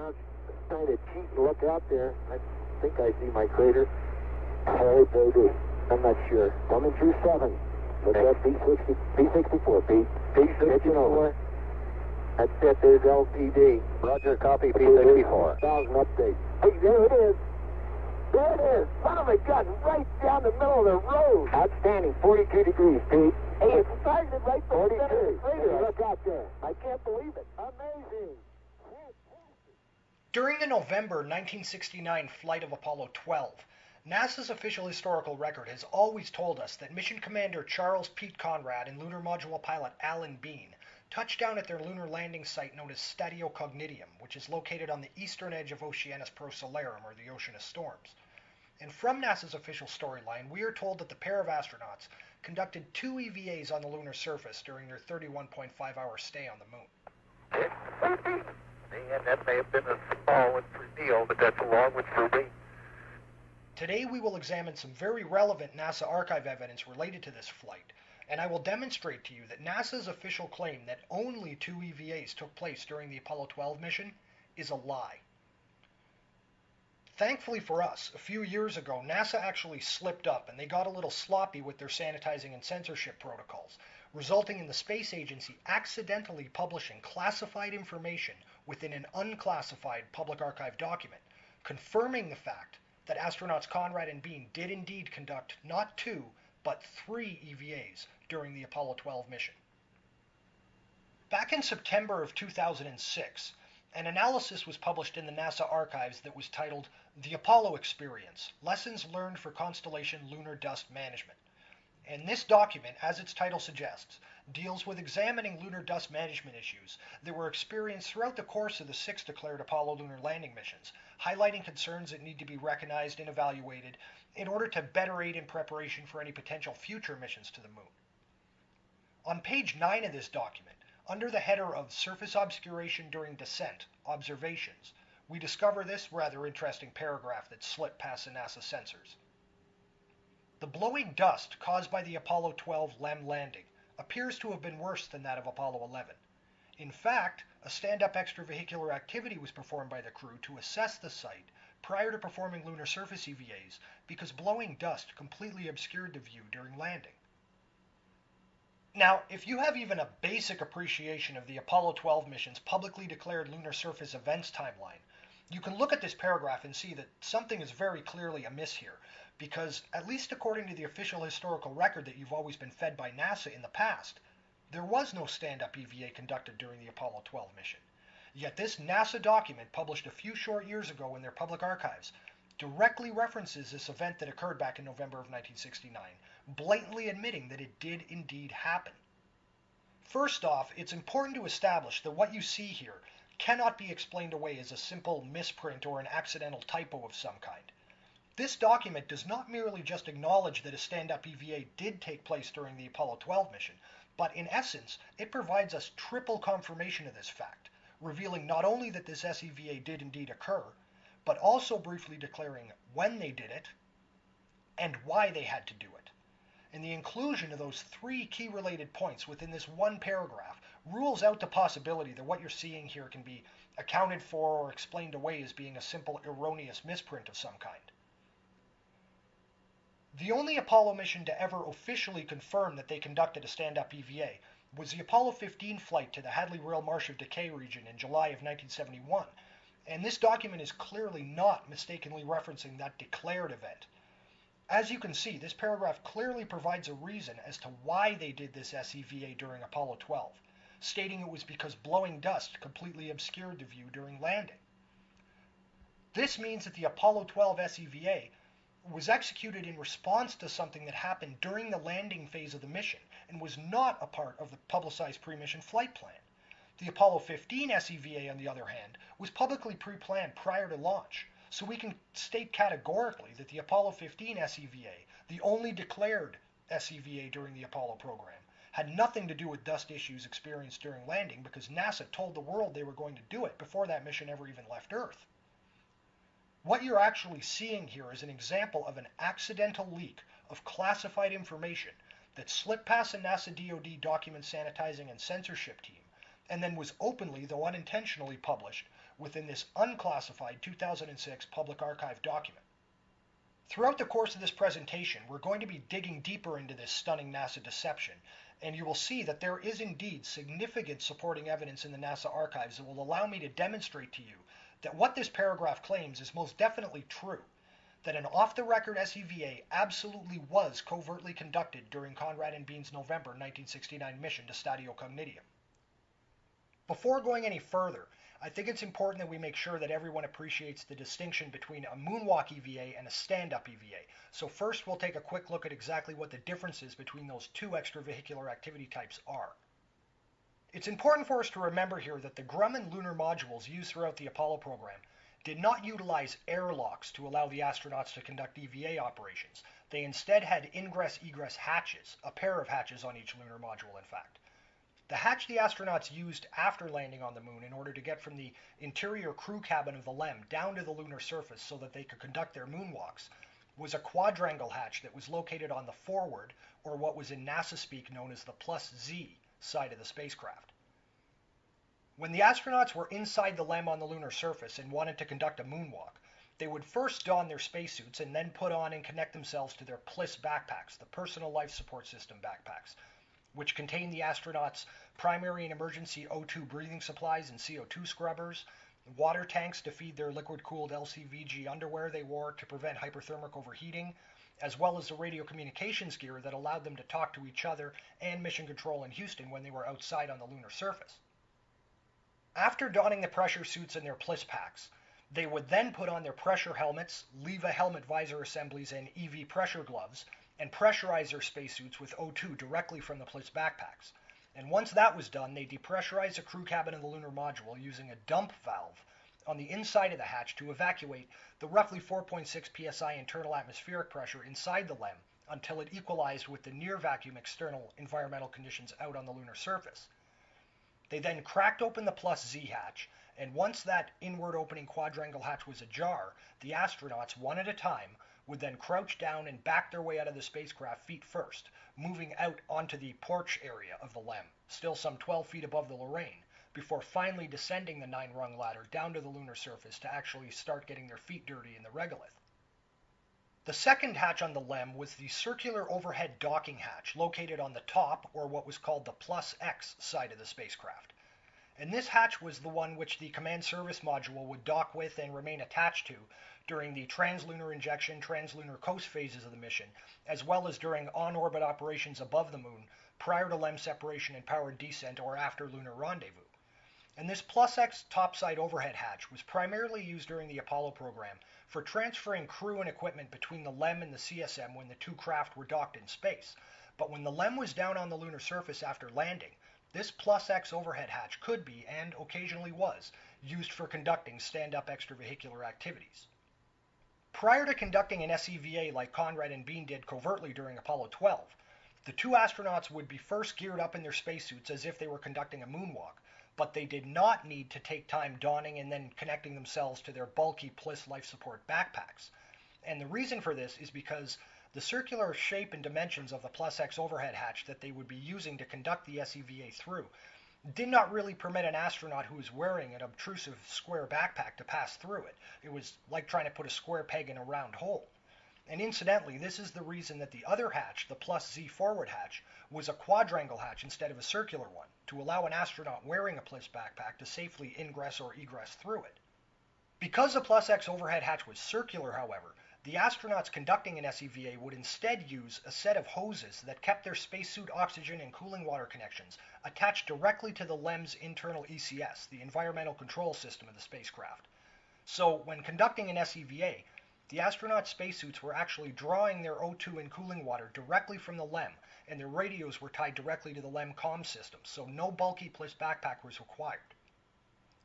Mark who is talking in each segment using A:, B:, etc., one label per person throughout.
A: astronauts trying to cheat and look out there. I think I see my crater. Oh, baby. I'm not sure. Coming through 7. So that's P64. P64. That's it. There's LPD.
B: Roger, copy, P64.
A: 1000 update. Hey, there it is. There it is. Son of a gun, right down the middle of the road. Outstanding. 42 degrees, Pete. Hey, it's targeted right to the center of the crater. Look out there. I can't believe it. Amazing.
C: During the November 1969 flight of Apollo 12, NASA's official historical record has always told us that Mission Commander Charles Pete Conrad and Lunar Module pilot Alan Bean touched down at their lunar landing site known as Statio Cognitium, which is located on the eastern edge of Oceanus Procellarum, or the Ocean of Storms. And from NASA's official storyline, we are told that the pair of astronauts conducted 2 EVAs on the lunar surface during their 31.5-hour stay on the moon.
B: And that may have been a small one for Neil, but that's a long one for me.
C: Today we will examine some very relevant NASA archive evidence related to this flight, and I will demonstrate to you that NASA's official claim that only 2 EVAs took place during the Apollo 12 mission is a lie. Thankfully for us, a few years ago, NASA actually slipped up and they got a little sloppy with their sanitizing and censorship protocols, resulting in the space agency accidentally publishing classified information within an unclassified public archive document, confirming the fact that astronauts Conrad and Bean did indeed conduct not 2, but 3 EVAs during the Apollo 12 mission. Back in September of 2006, an analysis was published in the NASA archives that was titled The Apollo Experience, Lessons Learned for Constellation Lunar Dust Management. And this document, as its title suggests, deals with examining lunar dust management issues that were experienced throughout the course of the 6 declared Apollo lunar landing missions, highlighting concerns that need to be recognized and evaluated in order to better aid in preparation for any potential future missions to the moon. On page 9 of this document, under the header of Surface Obscuration During Descent, Observations, we discover this rather interesting paragraph that slipped past the NASA censors. The blowing dust caused by the Apollo 12 LEM landing appears to have been worse than that of Apollo 11. In fact, a stand-up extravehicular activity was performed by the crew to assess the site prior to performing lunar surface EVAs because blowing dust completely obscured the view during landing. Now, if you have even a basic appreciation of the Apollo 12 mission's publicly declared lunar surface events timeline, you can look at this paragraph and see that something is very clearly amiss here, because, at least according to the official historical record that you've always been fed by NASA in the past, there was no stand-up EVA conducted during the Apollo 12 mission. Yet this NASA document, published a few short years ago in their public archives, directly references this event that occurred back in November of 1969, blatantly admitting that it did indeed happen. First off, it's important to establish that what you see here cannot be explained away as a simple misprint or an accidental typo of some kind. This document does not merely just acknowledge that a stand-up EVA did take place during the Apollo 12 mission, but in essence, it provides us triple confirmation of this fact, revealing not only that this SEVA did indeed occur, but also briefly declaring when they did it and why they had to do it. And the inclusion of those 3 key related points within this one paragraph rules out the possibility that what you're seeing here can be accounted for or explained away as being a simple erroneous misprint of some kind. The only Apollo mission to ever officially confirm that they conducted a stand-up EVA was the Apollo 15 flight to the Hadley-Royal Marsh of Decay region in July of 1971, and this document is clearly not mistakenly referencing that declared event. As you can see, this paragraph clearly provides a reason as to why they did this SEVA during Apollo 12, stating it was because blowing dust completely obscured the view during landing. This means that the Apollo 12 SEVA was executed in response to something that happened during the landing phase of the mission and was not a part of the publicized pre-mission flight plan. The Apollo 15 SEVA, on the other hand, was publicly pre-planned prior to launch, so we can state categorically that the Apollo 15 SEVA, the only declared SEVA during the Apollo program, had nothing to do with dust issues experienced during landing because NASA told the world they were going to do it before that mission ever even left Earth. What you're actually seeing here is an example of an accidental leak of classified information that slipped past the NASA DoD document sanitizing and censorship team, and then was openly, though unintentionally, published within this unclassified 2006 public archive document. Throughout the course of this presentation, we're going to be digging deeper into this stunning NASA deception, and you will see that there is indeed significant supporting evidence in the NASA archives that will allow me to demonstrate to you that what this paragraph claims is most definitely true, that an off-the-record SEVA absolutely was covertly conducted during Conrad and Bean's November 1969 mission to Stadio Cognitium. Before going any further, I think it's important that we make sure that everyone appreciates the distinction between a moonwalk EVA and a stand-up EVA. So first we'll take a quick look at exactly what the differences between those two extravehicular activity types are. It's important for us to remember here that the Grumman lunar modules used throughout the Apollo program did not utilize airlocks to allow the astronauts to conduct EVA operations. They instead had ingress-egress hatches, a pair of hatches on each lunar module in fact. The hatch the astronauts used after landing on the moon in order to get from the interior crew cabin of the LEM down to the lunar surface so that they could conduct their moonwalks was a quadrangle hatch that was located on the forward, or what was in NASA speak known as the plus Z side of the spacecraft. When the astronauts were inside the LEM on the lunar surface and wanted to conduct a moonwalk, they would first don their spacesuits and then put on and connect themselves to their PLIS backpacks, the Personal Life Support System backpacks, which contain the astronauts' primary and emergency O2 breathing supplies and CO2 scrubbers, water tanks to feed their liquid-cooled LCVG underwear they wore to prevent hyperthermic overheating, as well as the radio communications gear that allowed them to talk to each other and mission control in Houston when they were outside on the lunar surface. After donning the pressure suits and their PLIS packs, they would then put on their pressure helmets, LEVA helmet visor assemblies, and EV pressure gloves, and pressurize their spacesuits with O2 directly from the PLIS backpacks. And once that was done, they depressurized the crew cabin of the lunar module using a dump valve on the inside of the hatch to evacuate the roughly 4.6 psi internal atmospheric pressure inside the LEM until it equalized with the near vacuum external environmental conditions out on the lunar surface. They then cracked open the plus Z hatch, and once that inward opening quadrangle hatch was ajar, the astronauts, one at a time, would then crouch down and back their way out of the spacecraft feet first, moving out onto the porch area of the LEM, still some 12 feet above the Lorraine, before finally descending the 9-rung ladder down to the lunar surface to actually start getting their feet dirty in the regolith. The second hatch on the LEM was the circular overhead docking hatch located on the top, or what was called the plus X side of the spacecraft. And this hatch was the one which the command service module would dock with and remain attached to during the translunar injection, translunar coast phases of the mission, as well as during on-orbit operations above the moon prior to LEM separation and powered descent or after lunar rendezvous. And this plus X topside overhead hatch was primarily used during the Apollo program for transferring crew and equipment between the LEM and the CSM when the two craft were docked in space. But when the LEM was down on the lunar surface after landing, this plus X overhead hatch could be, and occasionally was, used for conducting stand-up extravehicular activities. Prior to conducting an SEVA like Conrad and Bean did covertly during Apollo 12, the two astronauts would be first geared up in their spacesuits as if they were conducting a moonwalk, but they did not need to take time donning and then connecting themselves to their bulky PLIS life support backpacks. And the reason for this is because the circular shape and dimensions of the plus X overhead hatch that they would be using to conduct the SEVA through did not really permit an astronaut who was wearing an obtrusive square backpack to pass through it. It was like trying to put a square peg in a round hole. And incidentally, this is the reason that the other hatch, the plus Z forward hatch, was a quadrangle hatch instead of a circular one, to allow an astronaut wearing a PLIS backpack to safely ingress or egress through it. Because the plus X overhead hatch was circular, however, the astronauts conducting an SEVA would instead use a set of hoses that kept their spacesuit oxygen and cooling water connections attached directly to the LEM's internal ECS, the environmental control system of the spacecraft. So when conducting an SEVA, the astronauts' spacesuits were actually drawing their O2 and cooling water directly from the LEM, and their radios were tied directly to the LEM comm system, so no bulky PLIS backpack was required.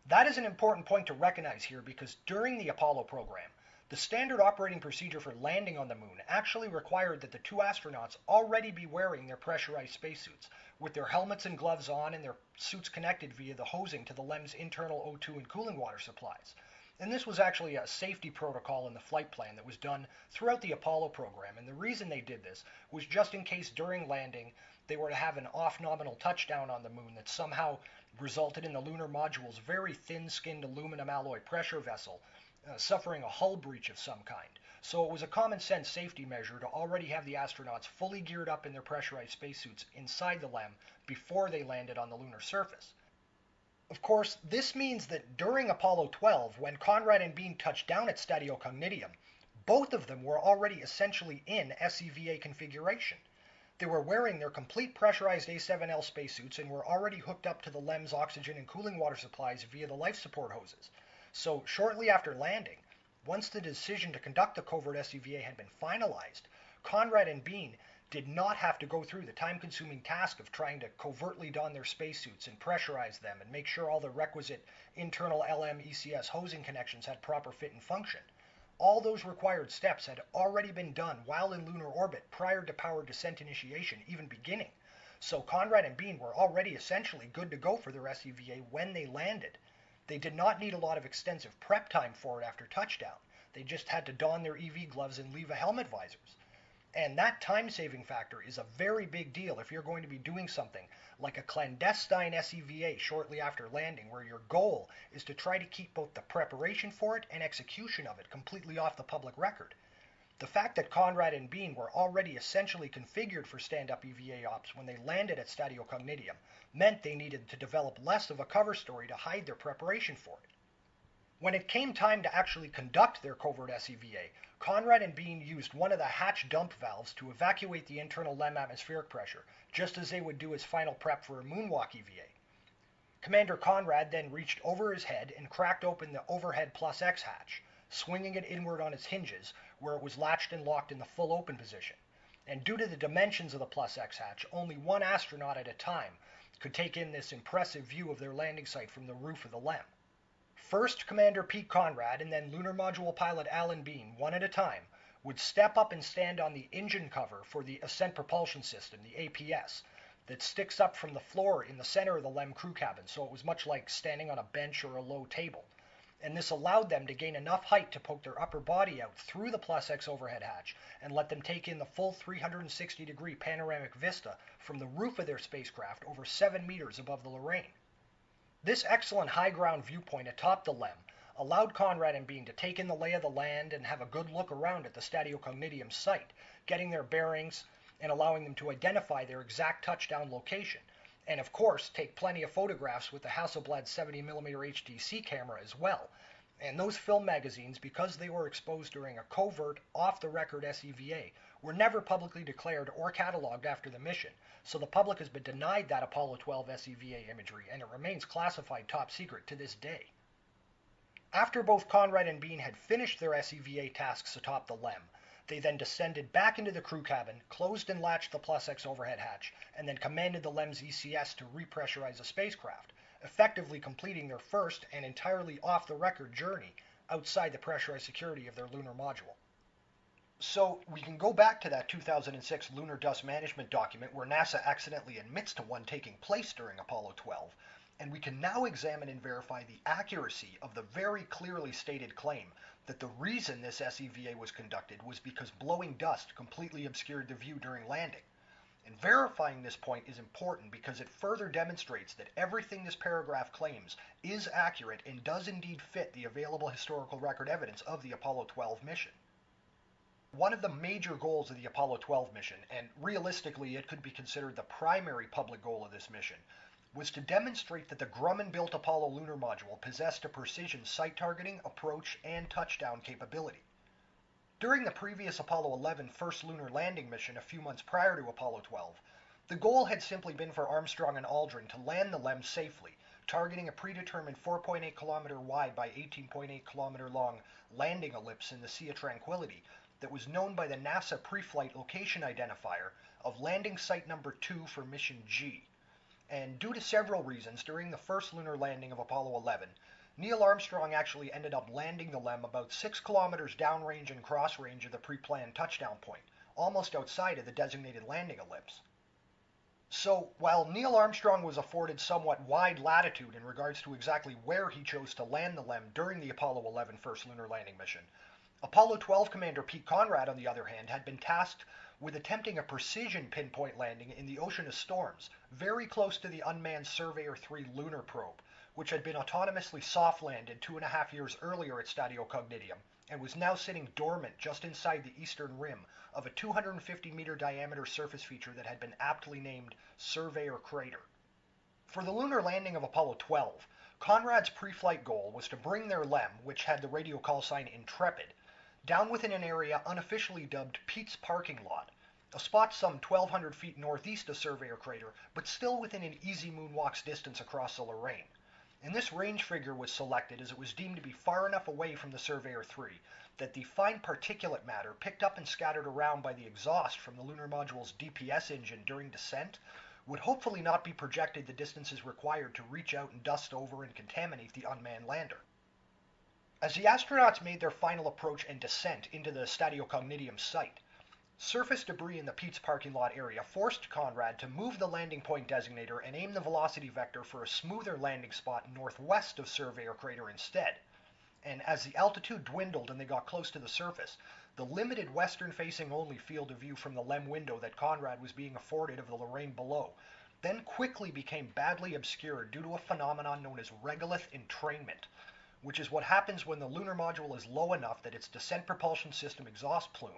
C: That is an important point to recognize here because during the Apollo program, the standard operating procedure for landing on the moon actually required that the two astronauts already be wearing their pressurized spacesuits, with their helmets and gloves on and their suits connected via the hosing to the LEM's internal O2 and cooling water supplies. And this was actually a safety protocol in the flight plan that was done throughout the Apollo program, and the reason they did this was just in case during landing they were to have an off-nominal touchdown on the moon that somehow resulted in the lunar module's very thin-skinned aluminum alloy pressure vessel suffering a hull breach of some kind. So it was a common-sense safety measure to already have the astronauts fully geared up in their pressurized spacesuits inside the LEM before they landed on the lunar surface. Of course, this means that during Apollo 12, when Conrad and Bean touched down at Statio Cognitium, both of them were already essentially in SCVA configuration. They were wearing their complete pressurized A7L spacesuits and were already hooked up to the LEM's oxygen and cooling water supplies via the life support hoses. So shortly after landing, once the decision to conduct the covert SCVA had been finalized, Conrad and Bean did not have to go through the time-consuming task of trying to covertly don their spacesuits and pressurize them and make sure all the requisite internal LM-ECS hosing connections had proper fit and function. All those required steps had already been done while in lunar orbit prior to powered descent initiation even beginning. So Conrad and Bean were already essentially good to go for their SCVA when they landed. They did not need a lot of extensive prep time for it after touchdown. They just had to don their EV gloves and leave a helmet visors. And that time-saving factor is a very big deal if you're going to be doing something like a clandestine SCVA shortly after landing, where your goal is to try to keep both the preparation for it and execution of it completely off the public record. The fact that Conrad and Bean were already essentially configured for stand-up EVA ops when they landed at Statio Cognitium meant they needed to develop less of a cover story to hide their preparation for it. When it came time to actually conduct their covert SCVA, Conrad and Bean used one of the hatch dump valves to evacuate the internal LEM atmospheric pressure, just as they would do as final prep for a moonwalk EVA. Commander Conrad then reached over his head and cracked open the overhead plus X hatch, swinging it inward on its hinges, where it was latched and locked in the full open position. And due to the dimensions of the plus X hatch, only one astronaut at a time could take in this impressive view of their landing site from the roof of the LEM. First, Commander Pete Conrad and then Lunar Module pilot Alan Bean, one at a time, would step up and stand on the engine cover for the Ascent Propulsion System, the APS, that sticks up from the floor in the center of the LEM crew cabin, so it was much like standing on a bench or a low table. And this allowed them to gain enough height to poke their upper body out through the plus X overhead hatch and let them take in the full 360-degree panoramic vista from the roof of their spacecraft over 7 meters above the Lorraine. This excellent high-ground viewpoint atop the LEM allowed Conrad and Bean to take in the lay of the land and have a good look around at the Statio Cognitium site, getting their bearings and allowing them to identify their exact touchdown location, and of course take plenty of photographs with the Hasselblad 70mm HDC camera as well. And those film magazines, because they were exposed during a covert, off-the-record SCVA, were never publicly declared or cataloged after the mission, so the public has been denied that Apollo 12 SCVA imagery, and it remains classified top secret to this day. After both Conrad and Bean had finished their SCVA tasks atop the LEM, they then descended back into the crew cabin, closed and latched the plus X overhead hatch, and then commanded the LEM's ECS to repressurize the spacecraft, effectively completing their first and entirely off-the-record journey outside the pressurized security of their lunar module. So we can go back to that 2006 Lunar Dust Management document where NASA accidentally admits to one taking place during Apollo 12, and we can now examine and verify the accuracy of the very clearly stated claim that the reason this SCVA was conducted was because blowing dust completely obscured the view during landing. And verifying this point is important because it further demonstrates that everything this paragraph claims is accurate and does indeed fit the available historical record evidence of the Apollo 12 mission. One of the major goals of the Apollo 12 mission, and realistically it could be considered the primary public goal of this mission, was to demonstrate that the Grumman-built Apollo lunar module possessed a precision site targeting, approach, and touchdown capability. During the previous Apollo 11 first lunar landing mission a few months prior to Apollo 12, the goal had simply been for Armstrong and Aldrin to land the LEM safely, targeting a predetermined 4.8 kilometer wide by 18.8 kilometer long landing ellipse in the Sea of Tranquility that was known by the NASA pre-flight location identifier of landing site number 2 for mission G. And due to several reasons, during the first lunar landing of Apollo 11, Neil Armstrong actually ended up landing the LEM about 6 kilometers downrange and cross-range of the pre-planned touchdown point, almost outside of the designated landing ellipse. So, while Neil Armstrong was afforded somewhat wide latitude in regards to exactly where he chose to land the LEM during the Apollo 11 first lunar landing mission, Apollo 12 Commander Pete Conrad, on the other hand, had been tasked with attempting a precision pinpoint landing in the Ocean of Storms, very close to the unmanned Surveyor 3 lunar probe, which had been autonomously soft-landed 2.5 years earlier at Stadio Cognitium, and was now sitting dormant just inside the eastern rim of a 250-meter diameter surface feature that had been aptly named Surveyor Crater. For the lunar landing of Apollo 12, Conrad's pre-flight goal was to bring their LEM, which had the radio call sign Intrepid, down within an area unofficially dubbed Pete's Parking Lot, a spot some 1,200 feet northeast of Surveyor Crater, but still within an easy moonwalk's distance across the Lorraine. And this range figure was selected as it was deemed to be far enough away from the Surveyor 3 that the fine particulate matter picked up and scattered around by the exhaust from the lunar module's DPS engine during descent would hopefully not be projected the distances required to reach out and dust over and contaminate the unmanned lander. As the astronauts made their final approach and descent into the Stadio Cognitium site, surface debris in the Pete's parking lot area forced Conrad to move the landing point designator and aim the velocity vector for a smoother landing spot northwest of Surveyor Crater instead. And as the altitude dwindled and they got close to the surface, the limited western-facing only field of view from the LEM window that Conrad was being afforded of the Lorraine below then quickly became badly obscured due to a phenomenon known as regolith entrainment, which is what happens when the lunar module is low enough that its descent propulsion system exhaust plume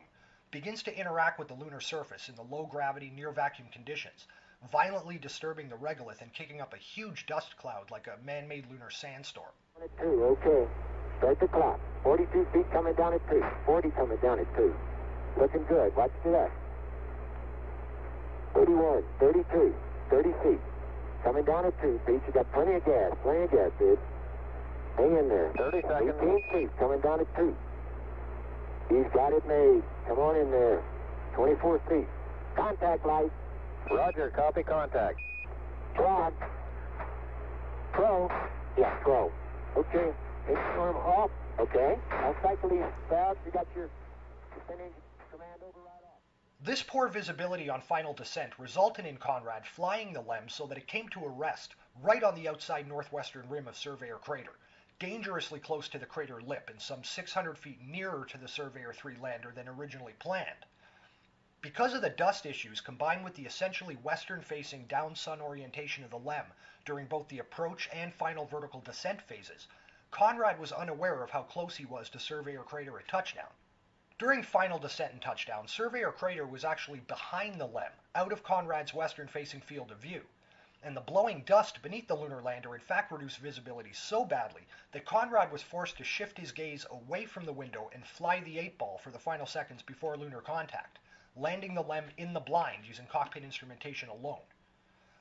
C: begins to interact with the lunar surface in the low-gravity, near-vacuum conditions, violently disturbing the regolith and kicking up a huge dust cloud like a man-made lunar sandstorm.
A: 2, okay. Start the clock. 42 feet coming down at 2. 40 coming down at 2. Looking good. Watch the left. 31, 32, 30 feet. Coming down at 2 feet. You got plenty of gas, dude. Hang in there.
B: 30 seconds.
A: 18 feet coming down at 2. He's got it made. Come on in there. 24 feet. Contact light.
B: Roger, copy contact.
A: Prod. Pro. Yeah, pro. Okay. Storm off. Okay. I'll cycle these valves. You got your descending command override off.
C: This poor visibility on final descent resulted in Conrad flying the LEM so that it came to a rest right on the outside northwestern rim of Surveyor Crater, dangerously close to the crater lip and some 600 feet nearer to the Surveyor 3 lander than originally planned. Because of the dust issues combined with the essentially western-facing down-sun orientation of the LEM during both the approach and final vertical descent phases, Conrad was unaware of how close he was to Surveyor Crater at touchdown. During final descent and touchdown, Surveyor Crater was actually behind the LEM, out of Conrad's western-facing field of view, and the blowing dust beneath the lunar lander in fact reduced visibility so badly that Conrad was forced to shift his gaze away from the window and fly the 8-ball for the final seconds before lunar contact, landing the LEM in the blind using cockpit instrumentation alone.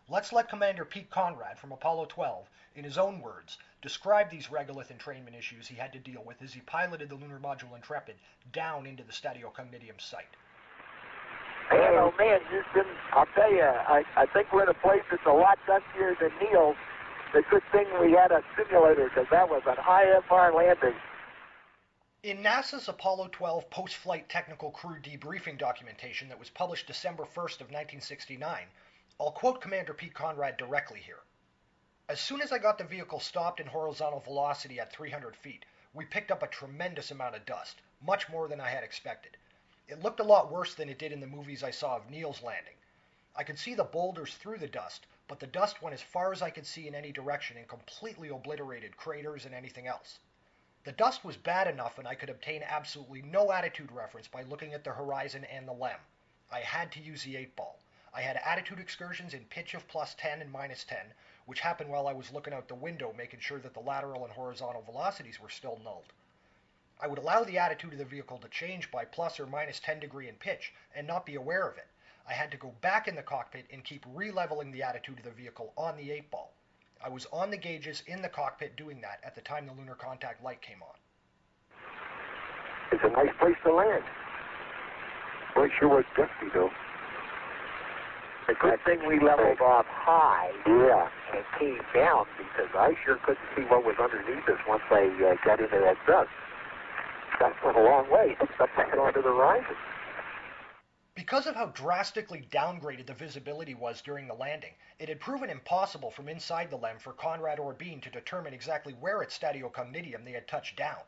C: Let's let Commander Pete Conrad from Apollo 12, in his own words, describe these regolith entrainment issues he had to deal with as he piloted the lunar module Intrepid down into the Stadio Cognitium site.
B: Man, oh man, I'll tell you, I think we're in a place that's a lot dustier than Neil's. The good thing we had a simulator, because that was an IFR landing.
C: In NASA's Apollo 12 post-flight technical crew debriefing documentation that was published December 1st of 1969, I'll quote Commander Pete Conrad directly here. As soon as I got the vehicle stopped in horizontal velocity at 300 feet, we picked up a tremendous amount of dust, much more than I had expected. It looked a lot worse than it did in the movies I saw of Neil's landing. I could see the boulders through the dust, but the dust went as far as I could see in any direction and completely obliterated craters and anything else. The dust was bad enough and I could obtain absolutely no attitude reference by looking at the horizon and the LEM. I had to use the 8-ball. I had attitude excursions in pitch of +10 and -10, which happened while I was looking out the window making sure that the lateral and horizontal velocities were still nulled. I would allow the attitude of the vehicle to change by plus or minus 10 degree in pitch and not be aware of it. I had to go back in the cockpit and keep re-leveling the attitude of the vehicle on the 8-ball. I was on the gauges in the cockpit doing that at the time the lunar contact light came on.
B: It's a nice place to land. Well, it sure was dusty, though. The good thing we leveled off high, and came down, because I sure couldn't see what was underneath us once I got into that dust. That went a long way, up onto the horizon.
C: Because of how drastically downgraded the visibility was during the landing, it had proven impossible from inside the LEM for Conrad or Bean to determine exactly where at Stadio Cognitium they had touched down.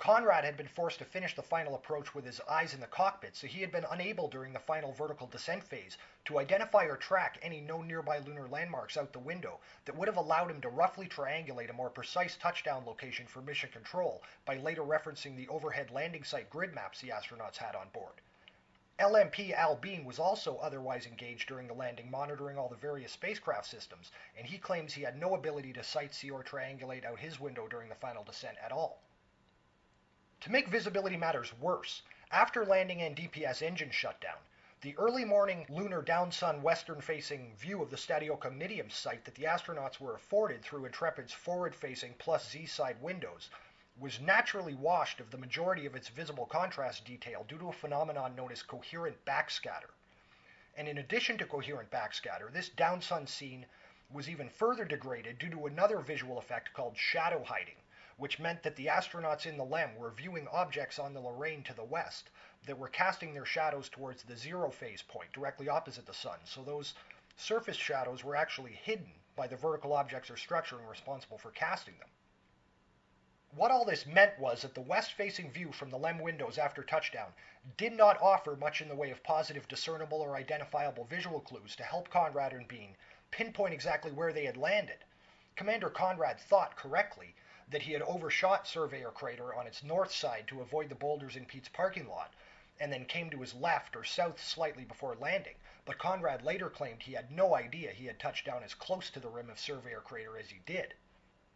C: Conrad had been forced to finish the final approach with his eyes in the cockpit, so he had been unable during the final vertical descent phase to identify or track any known nearby lunar landmarks out the window that would have allowed him to roughly triangulate a more precise touchdown location for mission control by later referencing the overhead landing site grid maps the astronauts had on board. LMP Al Bean was also otherwise engaged during the landing, monitoring all the various spacecraft systems, and he claims he had no ability to sight-see or triangulate out his window during the final descent at all. To make visibility matters worse, after landing and DPS engine shutdown, the early morning lunar downsun western-facing view of the Stadio Cognitium site that the astronauts were afforded through Intrepid's forward-facing plus Z-side windows was naturally washed of the majority of its visible contrast detail due to a phenomenon known as coherent backscatter. And in addition to coherent backscatter, this downsun scene was even further degraded due to another visual effect called shadow hiding, which meant that the astronauts in the LEM were viewing objects on the Lorraine to the west that were casting their shadows towards the zero phase point, directly opposite the sun. So those surface shadows were actually hidden by the vertical objects or structuring responsible for casting them. What all this meant was that the west-facing view from the LEM windows after touchdown did not offer much in the way of positive, discernible, or identifiable visual clues to help Conrad and Bean pinpoint exactly where they had landed. Commander Conrad thought correctly that he had overshot Surveyor Crater on its north side to avoid the boulders in Pete's parking lot, and then came to his left or south slightly before landing, but Conrad later claimed he had no idea he had touched down as close to the rim of Surveyor Crater as he did.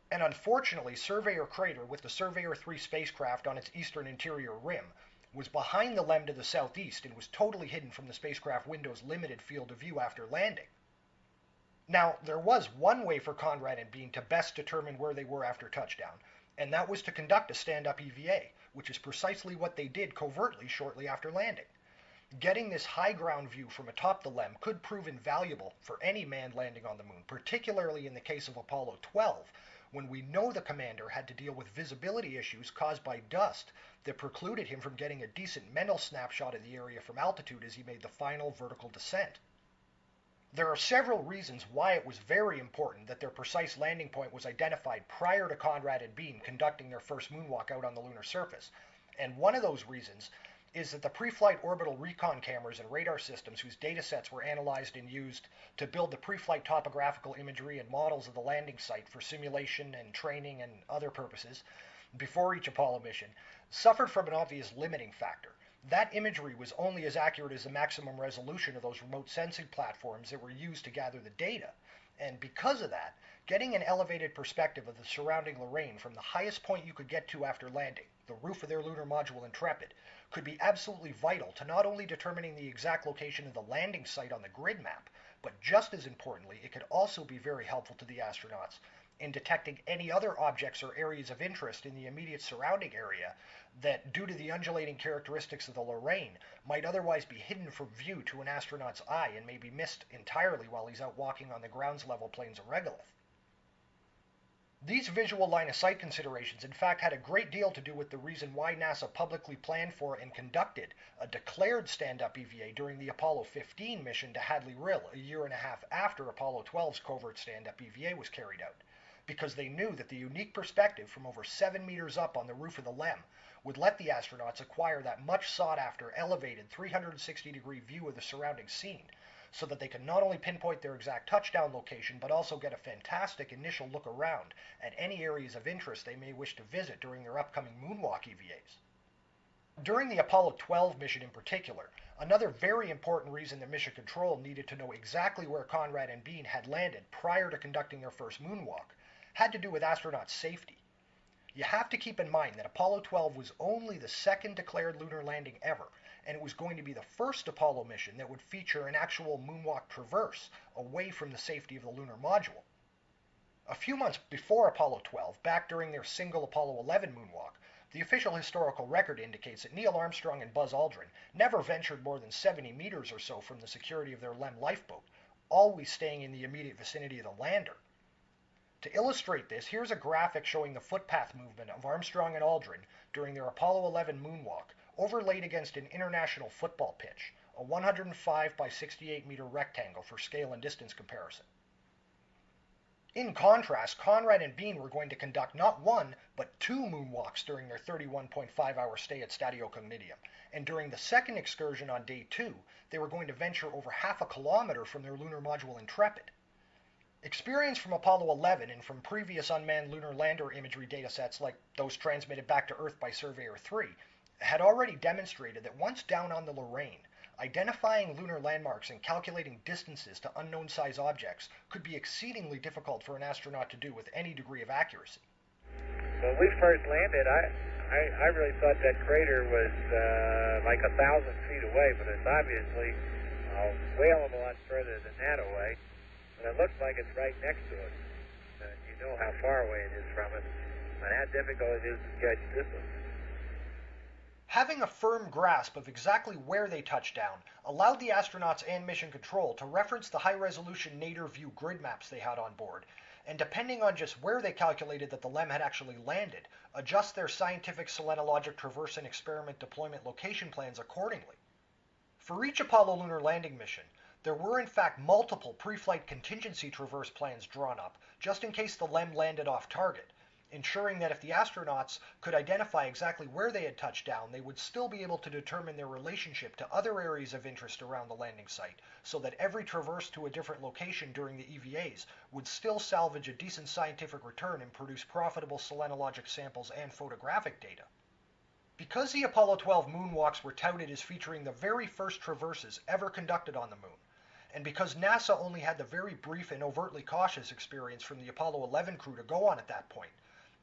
C: And unfortunately, Surveyor Crater, with the Surveyor 3 spacecraft on its eastern interior rim, was behind the LEM to the southeast and was totally hidden from the spacecraft window's limited field of view after landing. Now, there was one way for Conrad and Bean to best determine where they were after touchdown, and that was to conduct a stand-up EVA, which is precisely what they did covertly shortly after landing. Getting this high ground view from atop the LEM could prove invaluable for any manned landing on the moon, particularly in the case of Apollo 12, when we know the commander had to deal with visibility issues caused by dust that precluded him from getting a decent mental snapshot of the area from altitude as he made the final vertical descent. There are several reasons why it was very important that their precise landing point was identified prior to Conrad and Bean conducting their first moonwalk out on the lunar surface, and one of those reasons is that the pre-flight orbital recon cameras and radar systems whose datasets were analyzed and used to build the pre-flight topographical imagery and models of the landing site for simulation and training and other purposes before each Apollo mission suffered from an obvious limiting factor. That imagery was only as accurate as the maximum resolution of those remote sensing platforms that were used to gather the data. And because of that, getting an elevated perspective of the surrounding Lorraine from the highest point you could get to after landing, the roof of their lunar module Intrepid, could be absolutely vital to not only determining the exact location of the landing site on the grid map, but just as importantly, it could also be very helpful to the astronauts in detecting any other objects or areas of interest in the immediate surrounding area that, due to the undulating characteristics of the Lorraine, might otherwise be hidden from view to an astronaut's eye and may be missed entirely while he's out walking on the grounds level plains of regolith. These visual line-of-sight considerations, in fact, had a great deal to do with the reason why NASA publicly planned for and conducted a declared stand-up EVA during the Apollo 15 mission to Hadley Rill a year and a half after Apollo 12's covert stand-up EVA was carried out, because they knew that the unique perspective from over 7 meters up on the roof of the LEM would let the astronauts acquire that much sought-after elevated 360-degree view of the surrounding scene, so that they could not only pinpoint their exact touchdown location, but also get a fantastic initial look around at any areas of interest they may wish to visit during their upcoming moonwalk EVAs. During the Apollo 12 mission in particular, another very important reason that Mission Control needed to know exactly where Conrad and Bean had landed prior to conducting their first moonwalk had to do with astronaut safety. You have to keep in mind that Apollo 12 was only the second declared lunar landing ever, and it was going to be the first Apollo mission that would feature an actual moonwalk traverse away from the safety of the lunar module. A few months before Apollo 12, back during their single Apollo 11 moonwalk, the official historical record indicates that Neil Armstrong and Buzz Aldrin never ventured more than 70 meters or so from the security of their LEM lifeboat, always staying in the immediate vicinity of the lander. To illustrate this, here's a graphic showing the footpath movement of Armstrong and Aldrin during their Apollo 11 moonwalk, overlaid against an international football pitch, a 105 by 68 meter rectangle for scale and distance comparison. In contrast, Conrad and Bean were going to conduct not one, but two moonwalks during their 31.5-hour stay at Stadio Cognidium. And during the second excursion on day 2, they were going to venture over half a kilometer from their lunar module Intrepid. Experience from Apollo 11 and from previous unmanned lunar lander imagery datasets like those transmitted back to Earth by Surveyor 3 had already demonstrated that once down on the Lorraine, identifying lunar landmarks and calculating distances to unknown size objects could be exceedingly difficult for an astronaut to do with any degree of accuracy.
D: When we first landed, I really thought that crater was like 1,000 feet away, but it's obviously a whale of a lot further than that away. But it looks like it's right next to us. You know how far away it is from us, and how difficult it is to judge distance.
C: Having a firm grasp of exactly where they touched down allowed the astronauts and mission control to reference the high-resolution nadir view grid maps they had on board, and depending on just where they calculated that the LEM had actually landed, adjust their scientific selenologic traverse and experiment deployment location plans accordingly. For each Apollo lunar landing mission, there were in fact multiple pre-flight contingency traverse plans drawn up, just in case the LEM landed off target, ensuring that if the astronauts could identify exactly where they had touched down, they would still be able to determine their relationship to other areas of interest around the landing site, so that every traverse to a different location during the EVAs would still salvage a decent scientific return and produce profitable selenologic samples and photographic data. Because the Apollo 12 moonwalks were touted as featuring the very first traverses ever conducted on the moon, and because NASA only had the very brief and overtly cautious experience from the Apollo 11 crew to go on at that point,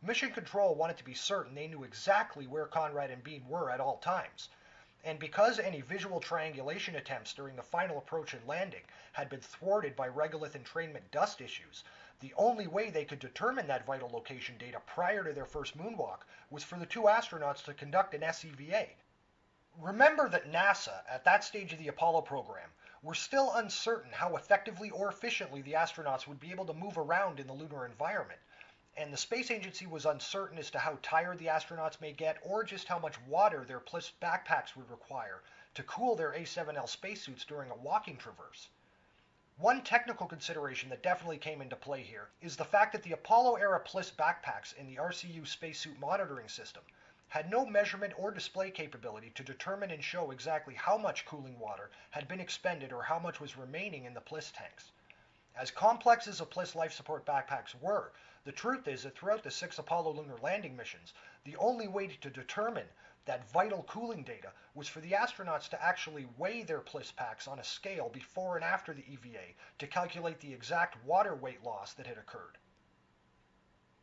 C: Mission Control wanted to be certain they knew exactly where Conrad and Bean were at all times. And because any visual triangulation attempts during the final approach and landing had been thwarted by regolith entrainment dust issues, the only way they could determine that vital location data prior to their first moonwalk was for the two astronauts to conduct an SEVA. Remember that NASA, at that stage of the Apollo program, were still uncertain how effectively or efficiently the astronauts would be able to move around in the lunar environment, and the space agency was uncertain as to how tired the astronauts may get or just how much water their Bliss backpacks would require to cool their A7L spacesuits during a walking traverse. One technical consideration that definitely came into play here is the fact that the Apollo-era Bliss backpacks in the RCU spacesuit monitoring system had no measurement or display capability to determine and show exactly how much cooling water had been expended or how much was remaining in the Bliss tanks. As complex as the Bliss life support backpacks were, the truth is that throughout the 6 Apollo lunar landing missions, the only way to determine that vital cooling data was for the astronauts to actually weigh their Bliss packs on a scale before and after the EVA to calculate the exact water weight loss that had occurred.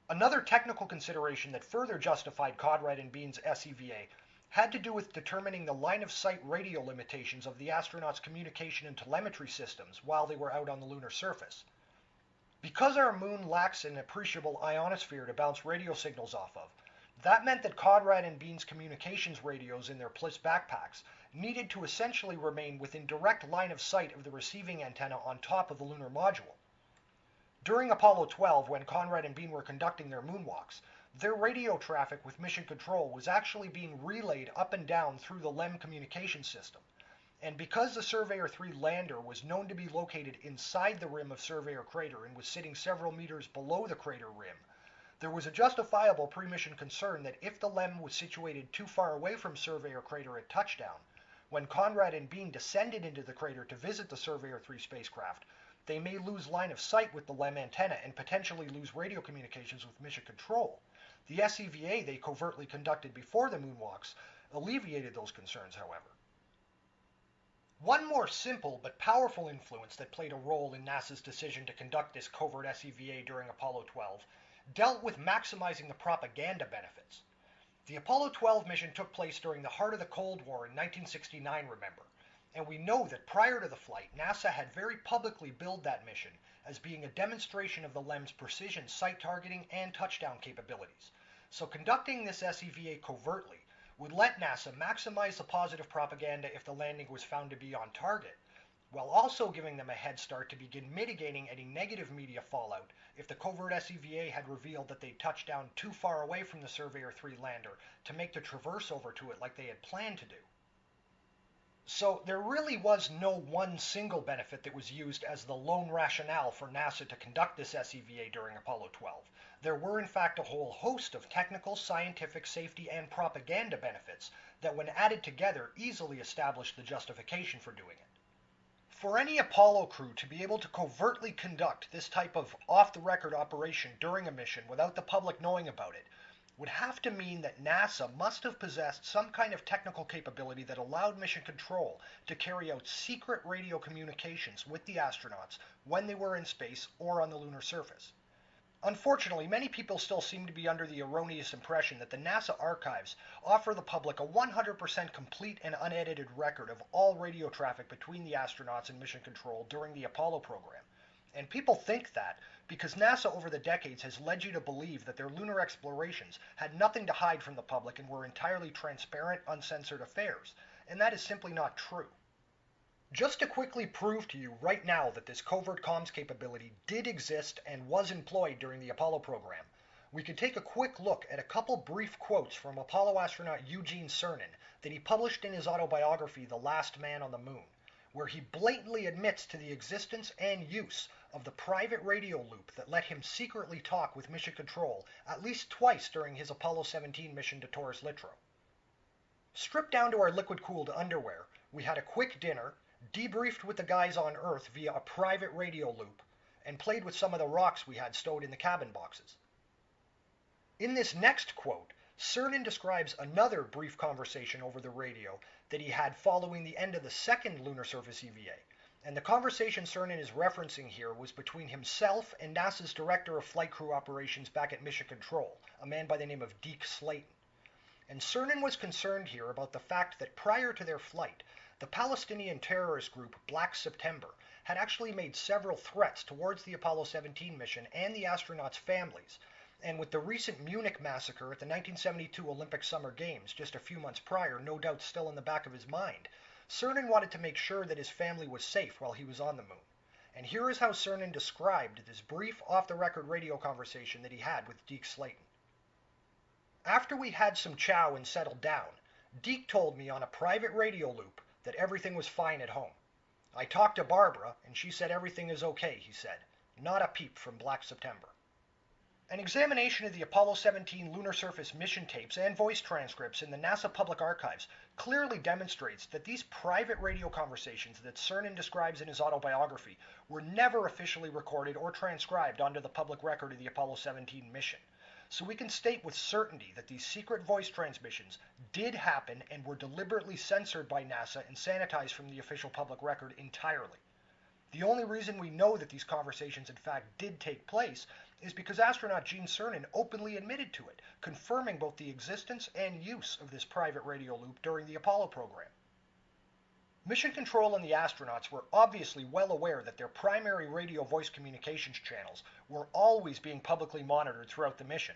C: Another technical consideration that further justified Conrad and Bean's SEVA had to do with determining the line-of-sight radio limitations of the astronauts' communication and telemetry systems while they were out on the lunar surface. Because our moon lacks an appreciable ionosphere to bounce radio signals off of, that meant that Conrad and Bean's communications radios in their Bliss backpacks needed to essentially remain within direct line of sight of the receiving antenna on top of the lunar module. During Apollo 12, when Conrad and Bean were conducting their moonwalks, their radio traffic with Mission Control was actually being relayed up and down through the LEM communication system. And because the Surveyor 3 lander was known to be located inside the rim of Surveyor Crater and was sitting several meters below the crater rim, there was a justifiable pre-mission concern that if the LEM was situated too far away from Surveyor Crater at touchdown, when Conrad and Bean descended into the crater to visit the Surveyor 3 spacecraft, they may lose line of sight with the LEM antenna and potentially lose radio communications with Mission Control. The SEVA they covertly conducted before the moonwalks alleviated those concerns, however. One more simple but powerful influence that played a role in NASA's decision to conduct this covert SEVA during Apollo 12 dealt with maximizing the propaganda benefits. The Apollo 12 mission took place during the heart of the Cold War in 1969, remember, and we know that prior to the flight, NASA had very publicly billed that mission as being a demonstration of the LEM's precision site targeting and touchdown capabilities. So conducting this SEVA covertly would let NASA maximize the positive propaganda if the landing was found to be on target, while also giving them a head start to begin mitigating any negative media fallout if the covert SEVA had revealed that they touched down too far away from the Surveyor 3 lander to make the traverse over to it like they had planned to do. So there really was no one single benefit that was used as the lone rationale for NASA to conduct this SEVA during Apollo 12. There were in fact a whole host of technical, scientific, safety, and propaganda benefits that when added together easily established the justification for doing it. For any Apollo crew to be able to covertly conduct this type of off-the-record operation during a mission without the public knowing about it would have to mean that NASA must have possessed some kind of technical capability that allowed Mission Control to carry out secret radio communications with the astronauts when they were in space or on the lunar surface. Unfortunately, many people still seem to be under the erroneous impression that the NASA archives offer the public a 100% complete and unedited record of all radio traffic between the astronauts and Mission Control during the Apollo program. And people think that because NASA over the decades has led you to believe that their lunar explorations had nothing to hide from the public and were entirely transparent, uncensored affairs. And that is simply not true. Just to quickly prove to you right now that this covert comms capability did exist and was employed during the Apollo program, we could take a quick look at a couple brief quotes from Apollo astronaut Eugene Cernan that he published in his autobiography, The Last Man on the Moon, where he blatantly admits to the existence and use of the private radio loop that let him secretly talk with Mission Control at least twice during his Apollo 17 mission to Taurus Littrow. Stripped down to our liquid-cooled underwear, we had a quick dinner, debriefed with the guys on Earth via a private radio loop, and played with some of the rocks we had stowed in the cabin boxes. In this next quote, Cernan describes another brief conversation over the radio that he had following the end of the second lunar surface EVA, and the conversation Cernan is referencing here was between himself and NASA's Director of Flight Crew Operations back at Mission Control, a man by the name of Deke Slayton. And Cernan was concerned here about the fact that prior to their flight, the Palestinian terrorist group Black September had actually made several threats towards the Apollo 17 mission and the astronauts' families. And with the recent Munich massacre at the 1972 Olympic Summer Games just a few months prior, no doubt still in the back of his mind, Cernan wanted to make sure that his family was safe while he was on the moon. And here is how Cernan described this brief off-the-record radio conversation that he had with Deke Slayton. After we had some chow and settled down, Deke told me on a private radio loop that everything was fine at home. I talked to Barbara, and she said everything is okay, he said. Not a peep from Black September. An examination of the Apollo 17 lunar surface mission tapes and voice transcripts in the NASA Public Archives clearly demonstrates that these private radio conversations that Cernan describes in his autobiography were never officially recorded or transcribed onto the public record of the Apollo 17 mission. So we can state with certainty that these secret voice transmissions did happen and were deliberately censored by NASA and sanitized from the official public record entirely. The only reason we know that these conversations in fact did take place is because astronaut Gene Cernan openly admitted to it, confirming both the existence and use of this private radio loop during the Apollo program. Mission Control and the astronauts were obviously well aware that their primary radio voice communications channels were always being publicly monitored throughout the mission.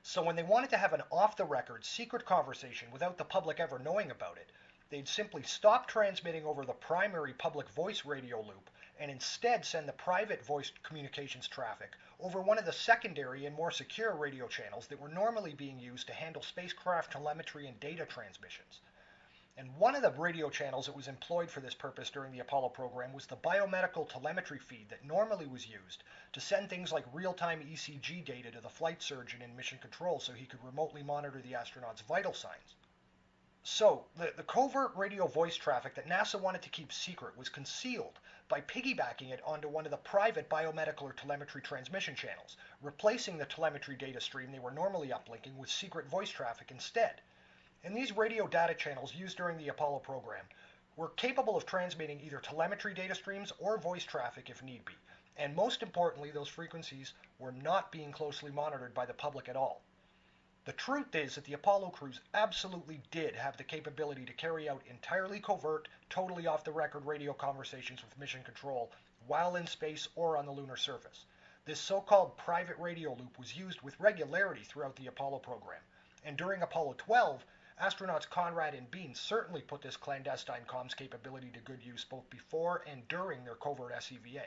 C: So when they wanted to have an off-the-record secret conversation without the public ever knowing about it, they'd simply stop transmitting over the primary public voice radio loop and instead send the private voice communications traffic over one of the secondary and more secure radio channels that were normally being used to handle spacecraft telemetry and data transmissions. And one of the radio channels that was employed for this purpose during the Apollo program was the biomedical telemetry feed that normally was used to send things like real-time ECG data to the flight surgeon in Mission Control so he could remotely monitor the astronauts' vital signs. So, the covert radio voice traffic that NASA wanted to keep secret was concealed by piggybacking it onto one of the private biomedical or telemetry transmission channels, replacing the telemetry data stream they were normally uplinking with secret voice traffic instead. And these radio data channels used during the Apollo program were capable of transmitting either telemetry data streams or voice traffic if need be. And most importantly, those frequencies were not being closely monitored by the public at all. The truth is that the Apollo crews absolutely did have the capability to carry out entirely covert, totally off-the-record radio conversations with Mission Control while in space or on the lunar surface. This so-called private radio loop was used with regularity throughout the Apollo program. And during Apollo 12, astronauts Conrad and Bean certainly put this clandestine comms capability to good use both before and during their covert SEVA.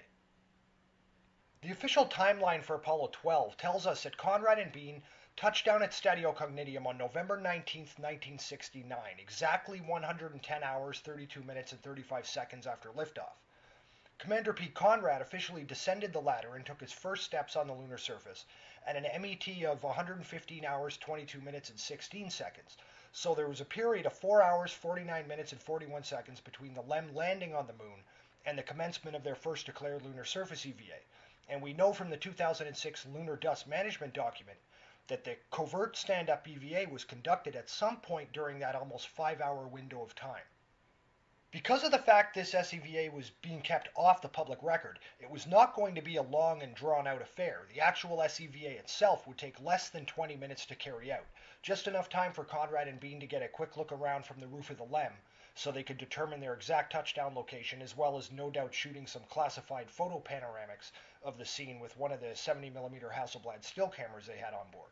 C: The official timeline for Apollo 12 tells us that Conrad and Bean touchdown at Stadio Cognitium on November 19th, 1969, exactly 110 hours, 32 minutes, and 35 seconds after liftoff. Commander Pete Conrad officially descended the ladder and took his first steps on the lunar surface at an MET of 115 hours, 22 minutes, and 16 seconds. So there was a period of 4 hours, 49 minutes, and 41 seconds between the LEM landing on the moon and the commencement of their first declared lunar surface EVA. And we know from the 2006 Lunar Dust Management document that the covert stand-up EVA was conducted at some point during that almost 5-hour window of time. Because of the fact this SEVA was being kept off the public record, it was not going to be a long and drawn-out affair. The actual SEVA itself would take less than 20 minutes to carry out, just enough time for Conrad and Bean to get a quick look around from the roof of the LEM so they could determine their exact touchdown location, as well as no doubt shooting some classified photo panoramics of the scene with one of the 70mm Hasselblad still cameras they had on board.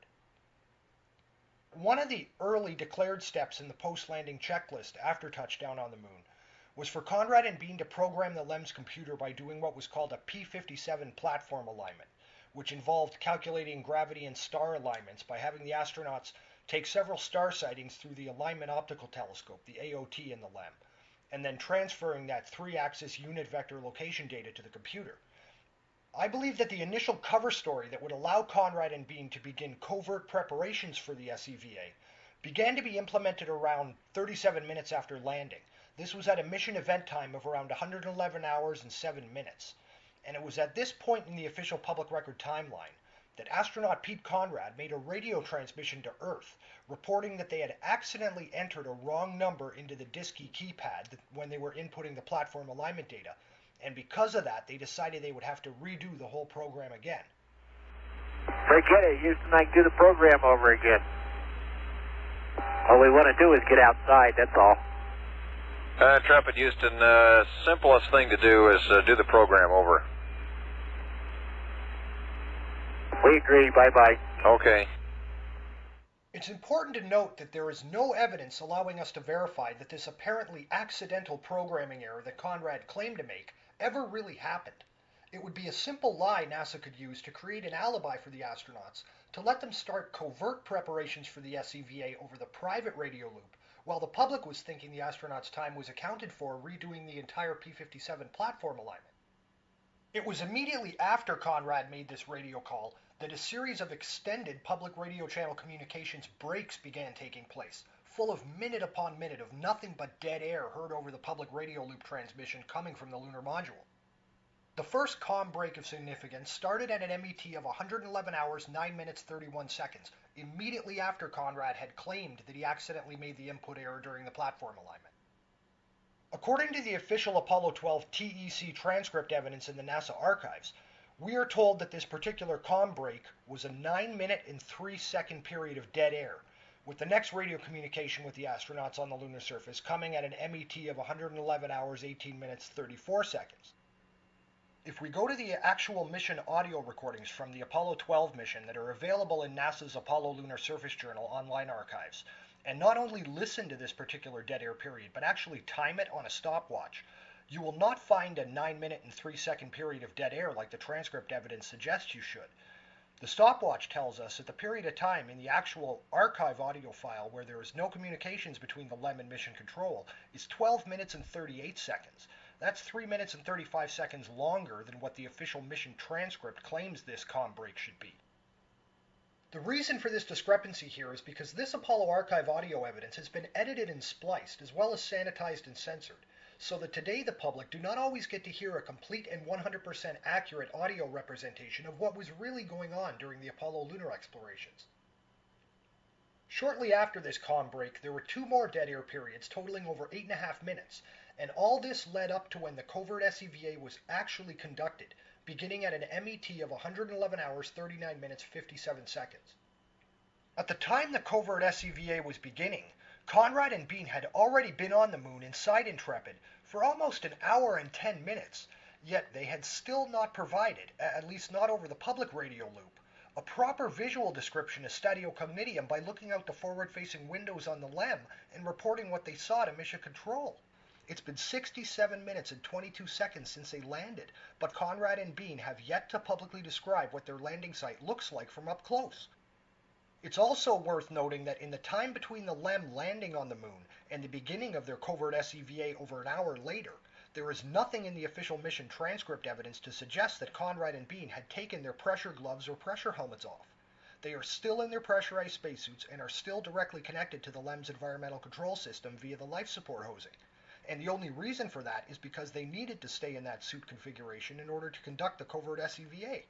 C: One of the early declared steps in the post-landing checklist after touchdown on the moon was for Conrad and Bean to program the LEM's computer by doing what was called a P-57 platform alignment, which involved calculating gravity and star alignments by having the astronauts take several star sightings through the Alignment Optical Telescope, the AOT, in the LEM, and then transferring that 3-axis unit vector location data to the computer. I believe that the initial cover story that would allow Conrad and Bean to begin covert preparations for the SEVA began to be implemented around 37 minutes after landing. This was at a mission event time of around 111 hours and 7 minutes, and it was at this point in the official public record timeline that astronaut Pete Conrad made a radio transmission to Earth reporting that they had accidentally entered a wrong number into the DSKY keypad when they were inputting the platform alignment data, and because of that they decided they would have to redo the whole program again.
B: Forget it, Houston, I can do the program over again. All we want to do is get outside, that's all.
E: Intrepid Houston, simplest thing to do is do the program over.
B: We agree, bye-bye.
E: Okay.
C: It's important to note that there is no evidence allowing us to verify that this apparently accidental programming error that Conrad claimed to make ever really happened. It would be a simple lie NASA could use to create an alibi for the astronauts to let them start covert preparations for the SEVA over the private radio loop, while the public was thinking the astronauts' time was accounted for redoing the entire P-57 platform alignment. It was immediately after Conrad made this radio call that a series of extended public radio channel communications breaks began taking place, full of minute upon minute of nothing but dead air heard over the public radio loop transmission coming from the lunar module. The first comm break of significance started at an MET of 111 hours, 9 minutes, 31 seconds, immediately after Conrad had claimed that he accidentally made the input error during the platform alignment. According to the official Apollo 12 TEC transcript evidence in the NASA archives, we are told that this particular comm break was a 9-minute and 3-second period of dead air, with the next radio communication with the astronauts on the lunar surface coming at an MET of 111 hours, 18 minutes, 34 seconds. If we go to the actual mission audio recordings from the Apollo 12 mission that are available in NASA's Apollo Lunar Surface Journal online archives, and not only listen to this particular dead air period, but actually time it on a stopwatch, you will not find a 9-minute and 3-second period of dead air like the transcript evidence suggests you should. The stopwatch tells us that the period of time in the actual archive audio file where there is no communications between the LEM and mission control is 12 minutes and 38 seconds. That's 3 minutes and 35 seconds longer than what the official mission transcript claims this comm break should be. The reason for this discrepancy here is because this Apollo archive audio evidence has been edited and spliced, as well as sanitized and censored, so that today the public do not always get to hear a complete and 100% accurate audio representation of what was really going on during the Apollo lunar explorations. Shortly after this comm break, there were 2 more dead air periods totaling over 8.5 minutes, and all this led up to when the covert SEVA was actually conducted, beginning at an MET of 111 hours, 39 minutes, 57 seconds. At the time the covert SEVA was beginning, Conrad and Bean had already been on the moon inside Intrepid for almost an hour and 10 minutes, yet they had still not provided, at least not over the public radio loop, a proper visual description of Stadio Cognitium by looking out the forward-facing windows on the LEM and reporting what they saw to mission control. It's been 67 minutes and 22 seconds since they landed, but Conrad and Bean have yet to publicly describe what their landing site looks like from up close. It's also worth noting that in the time between the LEM landing on the moon and the beginning of their covert SCVA over an hour later, there is nothing in the official mission transcript evidence to suggest that Conrad and Bean had taken their pressure gloves or pressure helmets off. They are still in their pressurized spacesuits and are still directly connected to the LEM's environmental control system via the life support hosing. And the only reason for that is because they needed to stay in that suit configuration in order to conduct the covert SCVA.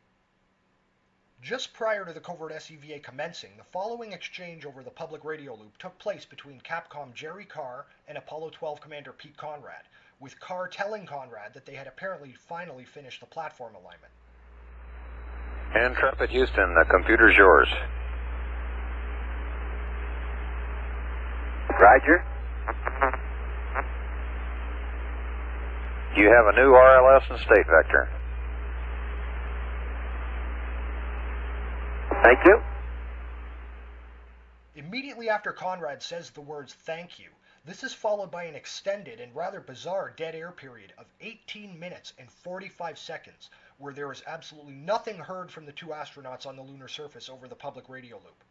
C: Just prior to the covert SCVA commencing, the following exchange over the public radio loop took place between Capcom Jerry Carr and Apollo 12 Commander Pete Conrad, with Carr telling Conrad that they had apparently finally finished the platform alignment.
E: Intrepid Houston, the computer's yours.
B: Roger.
E: You have a new RLS and state vector.
B: Thank you.
C: Immediately after Conrad says the words "thank you," this is followed by an extended and rather bizarre dead air period of 18 minutes and 45 seconds, where there is absolutely nothing heard from the two astronauts on the lunar surface over the public radio loop.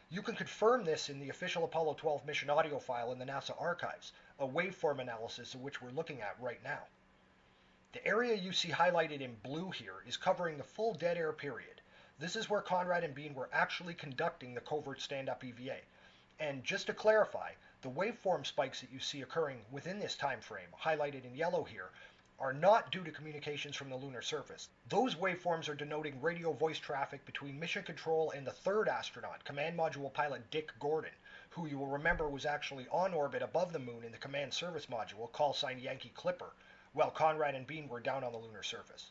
C: You can confirm this in the official Apollo 12 mission audio file in the NASA archives, a waveform analysis of which we're looking at right now. The area you see highlighted in blue here is covering the full dead air period. This is where Conrad and Bean were actually conducting the covert stand-up EVA. And just to clarify, the waveform spikes that you see occurring within this time frame, highlighted in yellow here, are not due to communications from the lunar surface. Those waveforms are denoting radio voice traffic between Mission Control and the third astronaut, Command Module pilot Dick Gordon, who you will remember was actually on orbit above the moon in the Command Service Module, call sign Yankee Clipper, while Conrad and Bean were down on the lunar surface.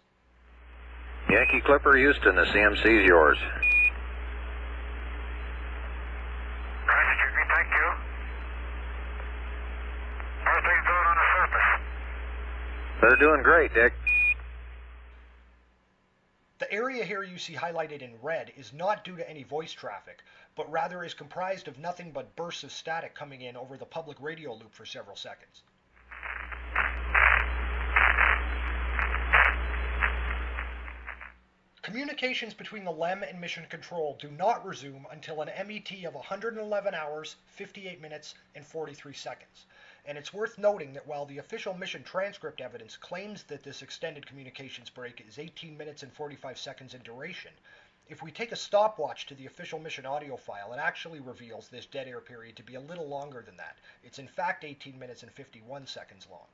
E: Yankee Clipper Houston, the CMC's yours.
B: Thank you. How are things going on the surface?
E: They're doing great, Dick.
C: The area here you see highlighted in red is not due to any voice traffic, but rather is comprised of nothing but bursts of static coming in over the public radio loop for several seconds. Communications between the LEM and Mission Control do not resume until an MET of 111 hours, 58 minutes, and 43 seconds. And it's worth noting that while the official mission transcript evidence claims that this extended communications break is 18 minutes and 45 seconds in duration, if we take a stopwatch to the official mission audio file, it actually reveals this dead air period to be a little longer than that. It's in fact 18 minutes and 51 seconds long.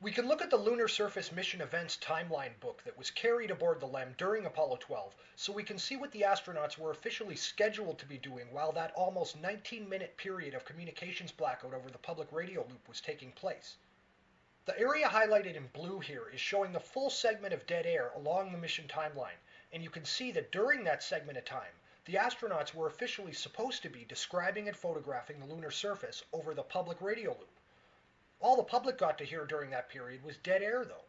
C: We can look at the lunar surface mission events timeline book that was carried aboard the LEM during Apollo 12, so we can see what the astronauts were officially scheduled to be doing while that almost 19-minute period of communications blackout over the public radio loop was taking place. The area highlighted in blue here is showing the full segment of dead air along the mission timeline, and you can see that during that segment of time, the astronauts were officially supposed to be describing and photographing the lunar surface over the public radio loop. All the public got to hear during that period was dead air, though.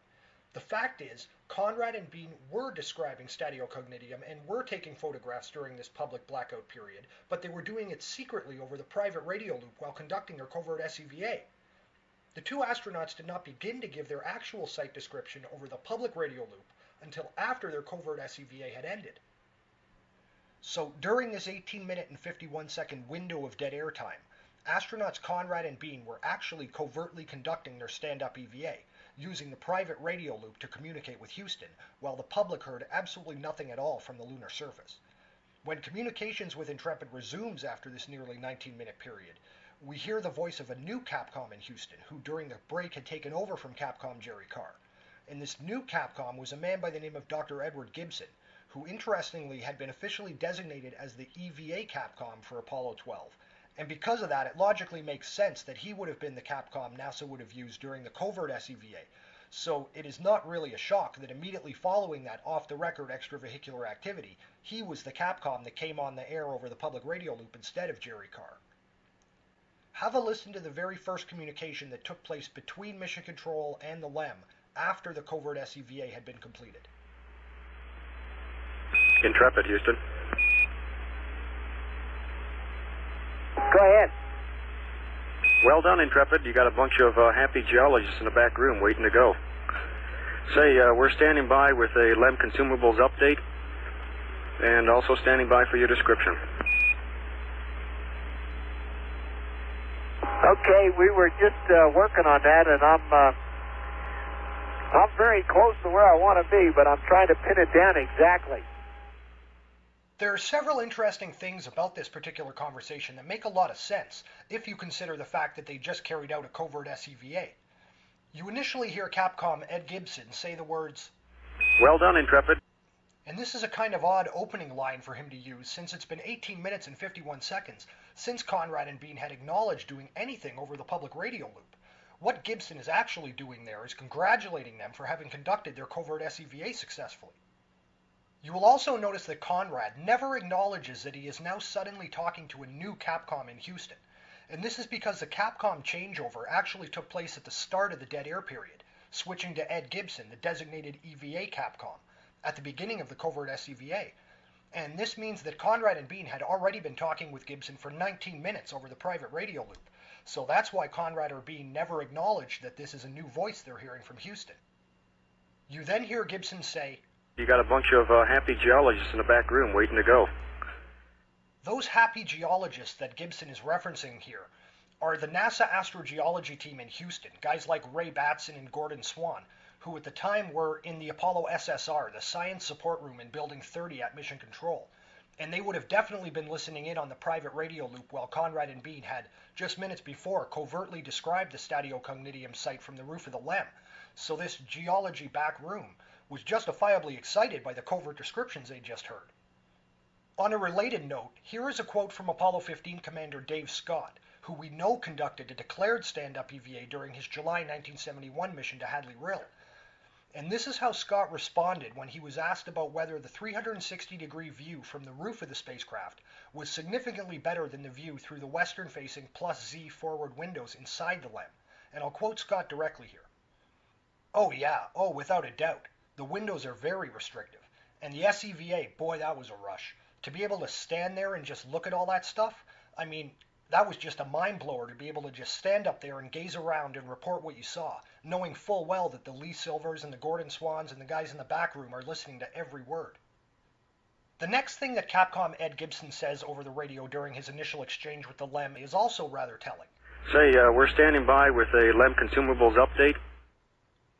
C: The fact is, Conrad and Bean were describing Statiocognitium and were taking photographs during this public blackout period, but they were doing it secretly over the private radio loop while conducting their covert SCVA. The two astronauts did not begin to give their actual site description over the public radio loop until after their covert SCVA had ended. So during this 18-minute and 51-second window of dead air time, astronauts Conrad and Bean were actually covertly conducting their stand-up EVA, using the private radio loop to communicate with Houston, while the public heard absolutely nothing at all from the lunar surface. When communications with Intrepid resumes after this nearly 19-minute period, we hear the voice of a new Capcom in Houston, who during the break had taken over from Capcom Jerry Carr. And this new Capcom was a man by the name of Dr. Edward Gibson, who interestingly had been officially designated as the EVA Capcom for Apollo 12. And because of that, it logically makes sense that he would have been the Capcom NASA would have used during the covert SCVA. So it is not really a shock that immediately following that off-the-record extravehicular activity, he was the Capcom that came on the air over the public radio loop instead of Jerry Carr. Have a listen to the very first communication that took place between Mission Control and the LEM after the covert SCVA had been completed.
F: Intrepid, Houston.
B: Go ahead.
F: Well done, Intrepid. You got a bunch of happy geologists in the back room waiting to go. Say, we're standing by with a LEM consumables update and also standing by for your description.
D: Okay, we were just working on that, and I'm very close to where I want to be, but I'm trying to pin it down exactly.
C: There are several interesting things about this particular conversation that make a lot of sense if you consider the fact that they just carried out a covert SCVA. You initially hear Capcom Ed Gibson say the words,
F: "Well done, Intrepid."
C: And this is a kind of odd opening line for him to use, since it's been 18 minutes and 51 seconds since Conrad and Bean had acknowledged doing anything over the public radio loop. What Gibson is actually doing there is congratulating them for having conducted their covert SCVA successfully. You will also notice that Conrad never acknowledges that he is now suddenly talking to a new Capcom in Houston, and this is because the Capcom changeover actually took place at the start of the dead air period, switching to Ed Gibson, the designated EVA Capcom, at the beginning of the covert SCVA, and this means that Conrad and Bean had already been talking with Gibson for 19 minutes over the private radio loop, so that's why Conrad or Bean never acknowledged that this is a new voice they're hearing from Houston. You then hear Gibson say,
F: "You got a bunch of happy geologists in the back room waiting to go."
C: Those happy geologists that Gibson is referencing here are the NASA astrogeology team in Houston, guys like Ray Batson and Gordon Swan, who at the time were in the Apollo SSR, the Science Support Room in Building 30 at Mission Control. And they would have definitely been listening in on the private radio loop while Conrad and Bean had, just minutes before, covertly described the Statio Cognitium site from the roof of the LEM. So this geology back room was justifiably excited by the covert descriptions they just heard. On a related note, here is a quote from Apollo 15 Commander Dave Scott, who we know conducted a declared stand-up EVA during his July 1971 mission to Hadley Rill. And this is how Scott responded when he was asked about whether the 360-degree view from the roof of the spacecraft was significantly better than the view through the western-facing +Z forward windows inside the LEM. And I'll quote Scott directly here. "Oh yeah, oh without a doubt. The windows are very restrictive. And the SCVA, boy, that was a rush. To be able to stand there and just look at all that stuff, I mean, that was just a mind blower to be able to just stand up there and gaze around and report what you saw, knowing full well that the Lee Silvers and the Gordon Swans and the guys in the back room are listening to every word." The next thing that Capcom Ed Gibson says over the radio during his initial exchange with the LEM is also rather telling.
F: "Say, we're standing by with a LEM consumables update."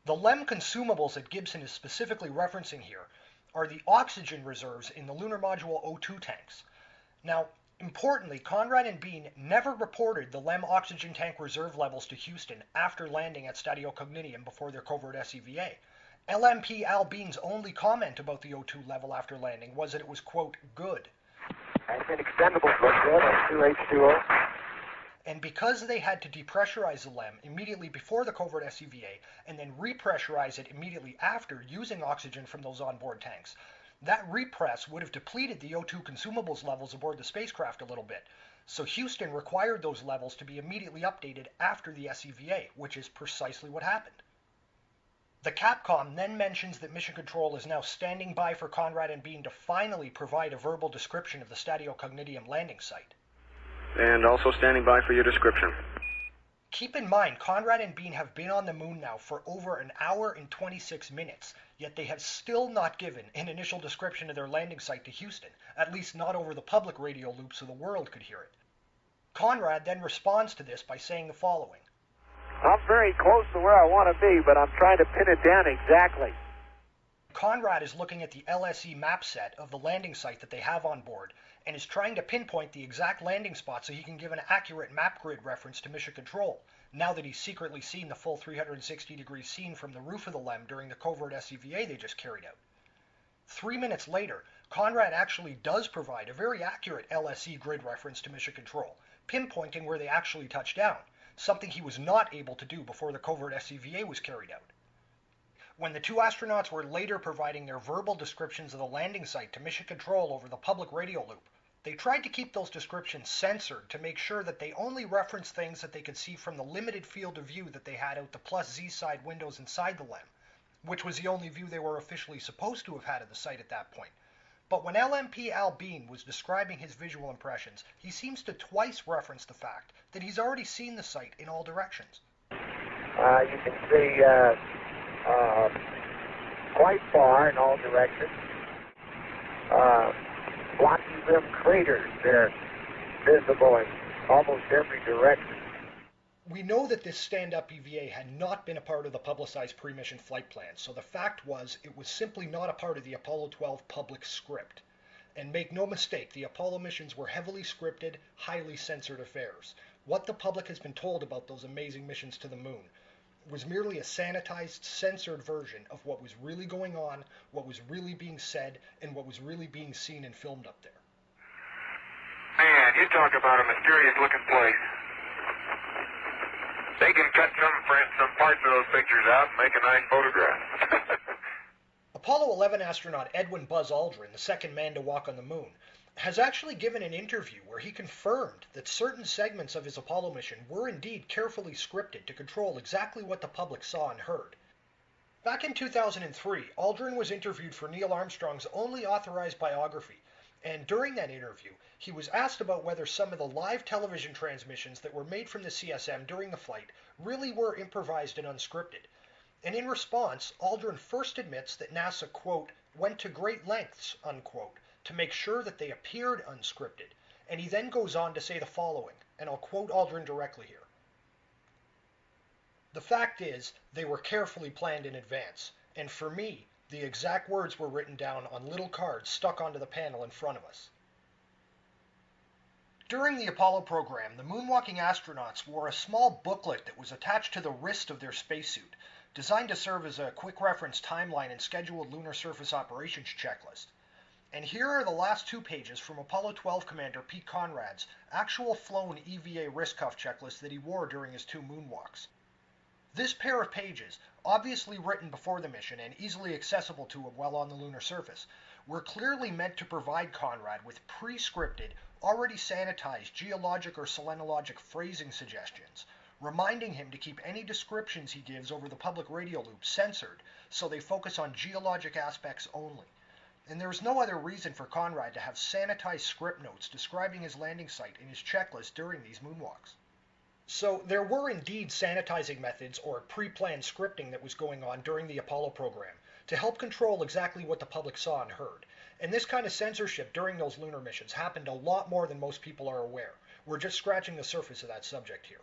C: The LEM consumables that Gibson is specifically referencing here are the oxygen reserves in the lunar module O2 tanks. Now, importantly, Conrad and Bean never reported the LEM oxygen tank reserve levels to Houston after landing at Statio Cognitium before their covert SCVA. LMP Al Bean's only comment about the O2 level after landing was that it was, quote, good.
B: And then extendables look good on 2H2O.
C: And because they had to depressurize the LEM immediately before the covert SCVA and then repressurize it immediately after using oxygen from those onboard tanks, that repress would have depleted the O2 consumables levels aboard the spacecraft a little bit. So Houston required those levels to be immediately updated after the SCVA, which is precisely what happened. The Capcom then mentions that Mission Control is now standing by for Conrad and Bean to finally provide a verbal description of the Statio Cognitium landing site.
F: "And also standing by for your description."
C: Keep in mind, Conrad and Bean have been on the moon now for over an hour and 26 minutes, yet they have still not given an initial description of their landing site to Houston, at least not over the public radio loop so the world could hear it. Conrad then responds to this by saying the following.
D: "I'm very close to where I want to be, but I'm trying to pin it down exactly."
C: Conrad is looking at the LSE map set of the landing site that they have on board and is trying to pinpoint the exact landing spot so he can give an accurate map grid reference to Mission Control, now that he's secretly seen the full 360-degree scene from the roof of the LEM during the covert SCVA they just carried out. 3 minutes later, Conrad actually does provide a very accurate LSE grid reference to Mission Control, pinpointing where they actually touched down, something he was not able to do before the covert SCVA was carried out. When the two astronauts were later providing their verbal descriptions of the landing site to Mission Control over the public radio loop, they tried to keep those descriptions censored to make sure that they only referenced things that they could see from the limited field of view that they had out the +Z side windows inside the LEM, which was the only view they were officially supposed to have had of the site at that point. But when LMP Al Bean was describing his visual impressions, he seems to twice reference the fact that he's already seen the site in all directions.
B: You can see quite far in all directions. Rocky rim craters, they're visible in almost every direction.
C: We know that this stand-up EVA had not been a part of the publicized pre-mission flight plan, so the fact was it was simply not a part of the Apollo 12 public script. And make no mistake, the Apollo missions were heavily scripted, highly censored affairs. What the public has been told about those amazing missions to the moon was merely a sanitized, censored version of what was really going on, what was really being said, and what was really being seen and filmed up there.
B: Man, you talk about a mysterious-looking place. They can cut some parts of those pictures out and make a nice photograph.
C: Apollo 11 astronaut Edwin Buzz Aldrin, the second man to walk on the moon, has actually given an interview where he confirmed that certain segments of his Apollo mission were indeed carefully scripted to control exactly what the public saw and heard. Back in 2003, Aldrin was interviewed for Neil Armstrong's only authorized biography, and during that interview, he was asked about whether some of the live television transmissions that were made from the CSM during the flight really were improvised and unscripted. And in response, Aldrin first admits that NASA, quote, went to great lengths, unquote, to make sure that they appeared unscripted. And he then goes on to say the following, and I'll quote Aldrin directly here. The fact is, they were carefully planned in advance, and for me, the exact words were written down on little cards stuck onto the panel in front of us. During the Apollo program, the moonwalking astronauts wore a small booklet that was attached to the wrist of their spacesuit, designed to serve as a quick reference timeline and scheduled lunar surface operations checklist. And here are the last 2 pages from Apollo 12 Commander Pete Conrad's actual flown EVA wrist cuff checklist that he wore during his 2 moonwalks. This pair of pages, obviously written before the mission and easily accessible to him while on the lunar surface, were clearly meant to provide Conrad with pre-scripted, already sanitized geologic or selenologic phrasing suggestions, reminding him to keep any descriptions he gives over the public radio loop censored so they focus on geologic aspects only. And there is no other reason for Conrad to have sanitized script notes describing his landing site in his checklist during these moonwalks. So there were indeed sanitizing methods or pre-planned scripting that was going on during the Apollo program to help control exactly what the public saw and heard. And this kind of censorship during those lunar missions happened a lot more than most people are aware. We're just scratching the surface of that subject here.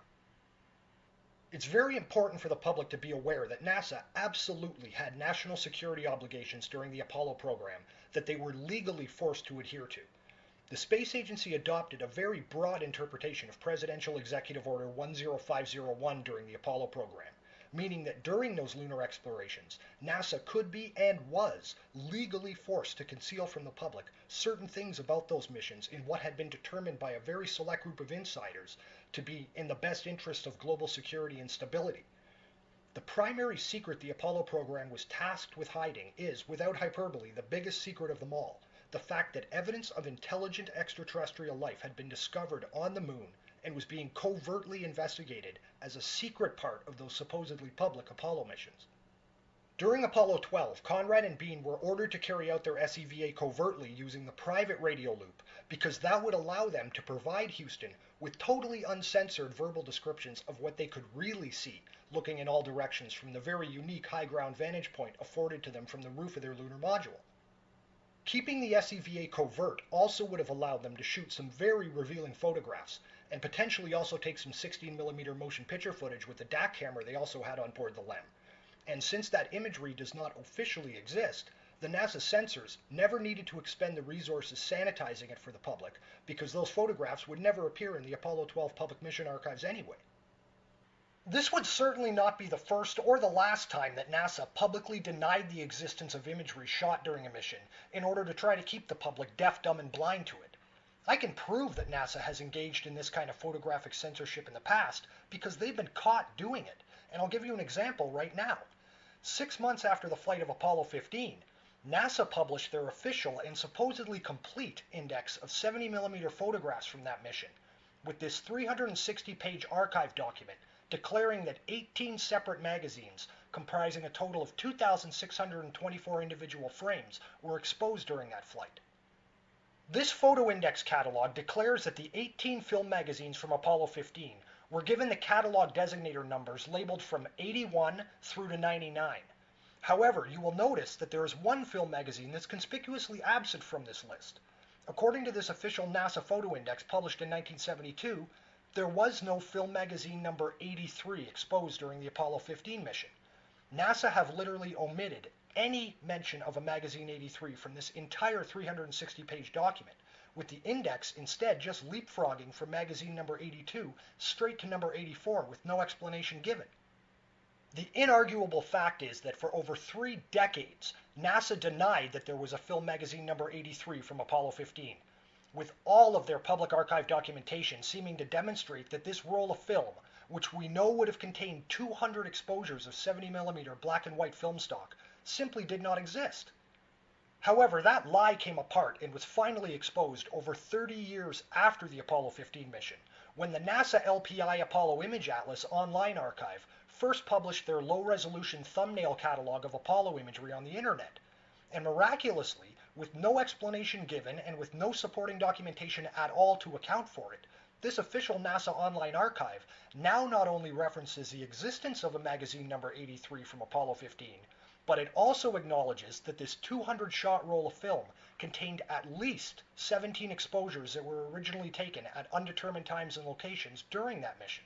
C: It's very important for the public to be aware that NASA absolutely had national security obligations during the Apollo program that they were legally forced to adhere to. The Space Agency adopted a very broad interpretation of Presidential Executive Order 10501 during the Apollo program, meaning that during those lunar explorations, NASA could be and was legally forced to conceal from the public certain things about those missions in what had been determined by a very select group of insiders to be in the best interest of global security and stability. The primary secret the Apollo program was tasked with hiding is, without hyperbole, the biggest secret of them all, the fact that evidence of intelligent extraterrestrial life had been discovered on the moon and was being covertly investigated as a secret part of those supposedly public Apollo missions. During Apollo 12, Conrad and Bean were ordered to carry out their SEVA covertly using the private radio loop because that would allow them to provide Houston with totally uncensored verbal descriptions of what they could really see, looking in all directions from the very unique high ground vantage point afforded to them from the roof of their lunar module. Keeping the SEVA covert also would have allowed them to shoot some very revealing photographs, and potentially also take some 16mm motion picture footage with the DAC camera they also had on board the LEM. And since that imagery does not officially exist, the NASA censors never needed to expend the resources sanitizing it for the public, because those photographs would never appear in the Apollo 12 public mission archives anyway. This would certainly not be the first or the last time that NASA publicly denied the existence of imagery shot during a mission in order to try to keep the public deaf, dumb, and blind to it. I can prove that NASA has engaged in this kind of photographic censorship in the past because they've been caught doing it, and I'll give you an example right now. 6 months after the flight of Apollo 15, NASA published their official and supposedly complete index of 70mm photographs from that mission, with this 360-page archive document declaring that 18 separate magazines, comprising a total of 2,624 individual frames, were exposed during that flight. This photo index catalog declares that the 18 film magazines from Apollo 15 were given the catalog designator numbers labeled from 81 through to 99. However, you will notice that there is one film magazine that's conspicuously absent from this list. According to this official NASA photo index published in 1972, There was no film magazine number 83 exposed during the Apollo 15 mission. NASA have literally omitted any mention of a magazine 83 from this entire 360-page document, with the index instead just leapfrogging from magazine number 82 straight to number 84 with no explanation given. The inarguable fact is that for over 3 decades, NASA denied that there was a film magazine number 83 from Apollo 15, with all of their public archive documentation seeming to demonstrate that this roll of film, which we know would have contained 200 exposures of 70mm black and white film stock, simply did not exist. However, that lie came apart and was finally exposed over 30 years after the Apollo 15 mission, when the NASA LPI Apollo Image Atlas online archive first published their low-resolution thumbnail catalog of Apollo imagery on the internet. And miraculously, with no explanation given and with no supporting documentation at all to account for it, this official NASA online archive now not only references the existence of a magazine number 83 from Apollo 15, but it also acknowledges that this 200-shot roll of film contained at least 17 exposures that were originally taken at undetermined times and locations during that mission.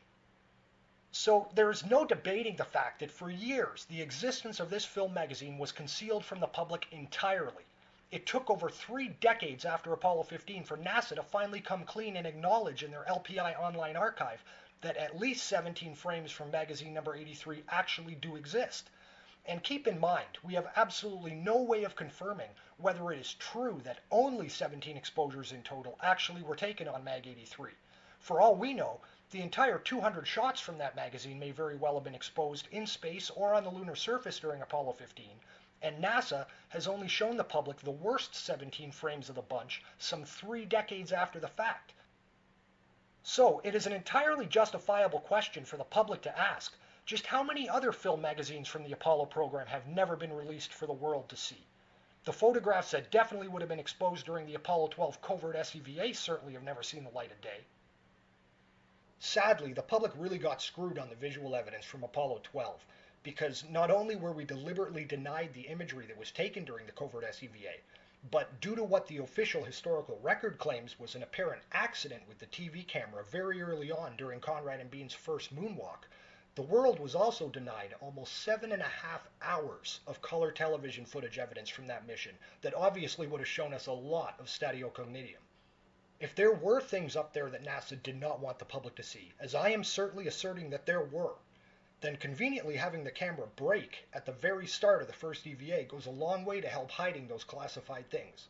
C: So there is no debating the fact that for years the existence of this film magazine was concealed from the public entirely. It took over 3 decades after Apollo 15 for NASA to finally come clean and acknowledge in their LPI online archive that at least 17 frames from magazine number 83 actually do exist. And keep in mind, we have absolutely no way of confirming whether it is true that only 17 exposures in total actually were taken on Mag 83. For all we know, the entire 200 shots from that magazine may very well have been exposed in space or on the lunar surface during Apollo 15, and NASA has only shown the public the worst 17 frames of the bunch some 3 decades after the fact. So it is an entirely justifiable question for the public to ask, just how many other film magazines from the Apollo program have never been released for the world to see? The photographs that definitely would have been exposed during the Apollo 12 covert SCVA certainly have never seen the light of day. Sadly, the public really got screwed on the visual evidence from Apollo 12, because not only were we deliberately denied the imagery that was taken during the covert SCVA, but due to what the official historical record claims was an apparent accident with the TV camera very early on during Conrad and Bean's first moonwalk, the world was also denied almost 7.5 hours of color television footage evidence from that mission that obviously would have shown us a lot of statio cognitum. If there were things up there that NASA did not want the public to see, as I am certainly asserting that there were, then conveniently having the camera break at the very start of the first EVA goes a long way to help hiding those classified things.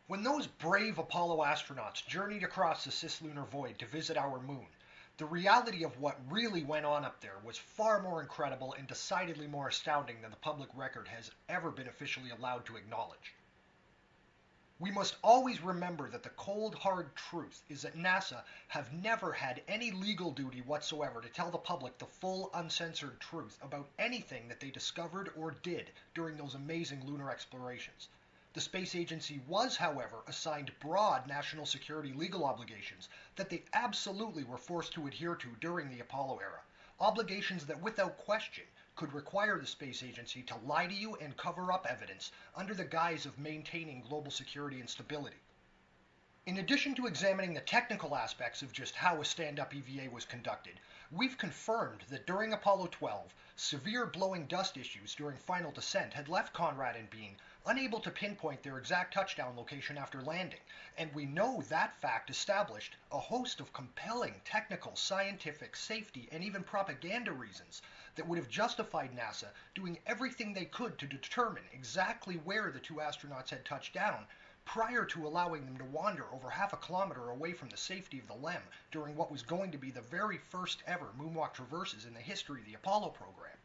C: When those brave Apollo astronauts journeyed across the cislunar void to visit our moon, the reality of what really went on up there was far more incredible and decidedly more astounding than the public record has ever been officially allowed to acknowledge. We must always remember that the cold, hard truth is that NASA have never had any legal duty whatsoever to tell the public the full, uncensored truth about anything that they discovered or did during those amazing lunar explorations. The space agency was, however, assigned broad national security legal obligations that they absolutely were forced to adhere to during the Apollo era, obligations that without question could require the space agency to lie to you and cover up evidence under the guise of maintaining global security and stability. In addition to examining the technical aspects of just how a stand-up EVA was conducted, we've confirmed that during Apollo 12, severe blowing dust issues during final descent had left Conrad and Bean unable to pinpoint their exact touchdown location after landing, and we know that fact established a host of compelling technical, scientific, safety, and even propaganda reasons that would have justified NASA doing everything they could to determine exactly where the 2 astronauts had touched down prior to allowing them to wander over half a kilometer away from the safety of the LEM during what was going to be the very first ever moonwalk traverses in the history of the Apollo program.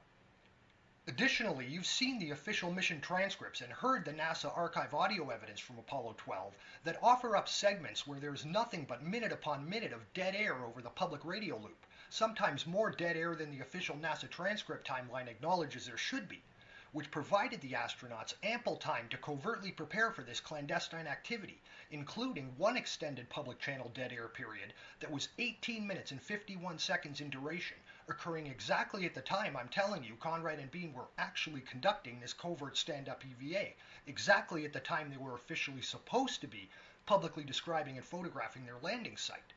C: Additionally, you've seen the official mission transcripts and heard the NASA archive audio evidence from Apollo 12 that offer up segments where there's nothing but minute upon minute of dead air over the public radio loop, sometimes more dead air than the official NASA transcript timeline acknowledges there should be, which provided the astronauts ample time to covertly prepare for this clandestine activity, including one extended public channel dead air period that was 18 minutes and 51 seconds in duration, occurring exactly at the time I'm telling you Conrad and Bean were actually conducting this covert stand-up EVA, exactly at the time they were officially supposed to be publicly describing and photographing their landing site.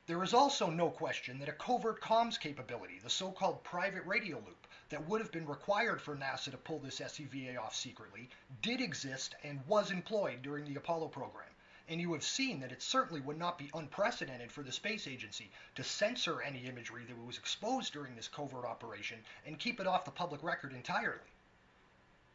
C: There is also no question that a covert comms capability, the so-called private radio loop, that would have been required for NASA to pull this SCVA off secretly, did exist and was employed during the Apollo program. And you have seen that it certainly would not be unprecedented for the space agency to censor any imagery that was exposed during this covert operation and keep it off the public record entirely.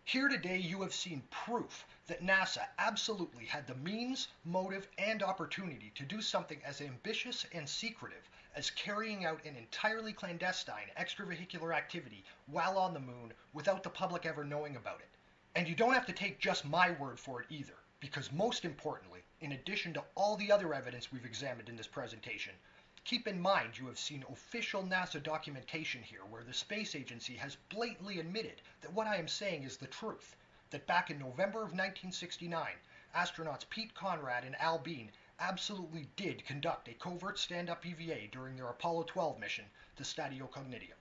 C: Here today you have seen proof that NASA absolutely had the means, motive, and opportunity to do something as ambitious and secretive as carrying out an entirely clandestine extravehicular activity while on the moon without the public ever knowing about it. And you don't have to take just my word for it either, because most importantly, in addition to all the other evidence we've examined in this presentation, keep in mind you have seen official NASA documentation here where the space agency has blatantly admitted that what I am saying is the truth, that back in November of 1969, astronauts Pete Conrad and Al Bean absolutely did conduct a covert stand-up EVA during their Apollo 12 mission to Stadio Cognition.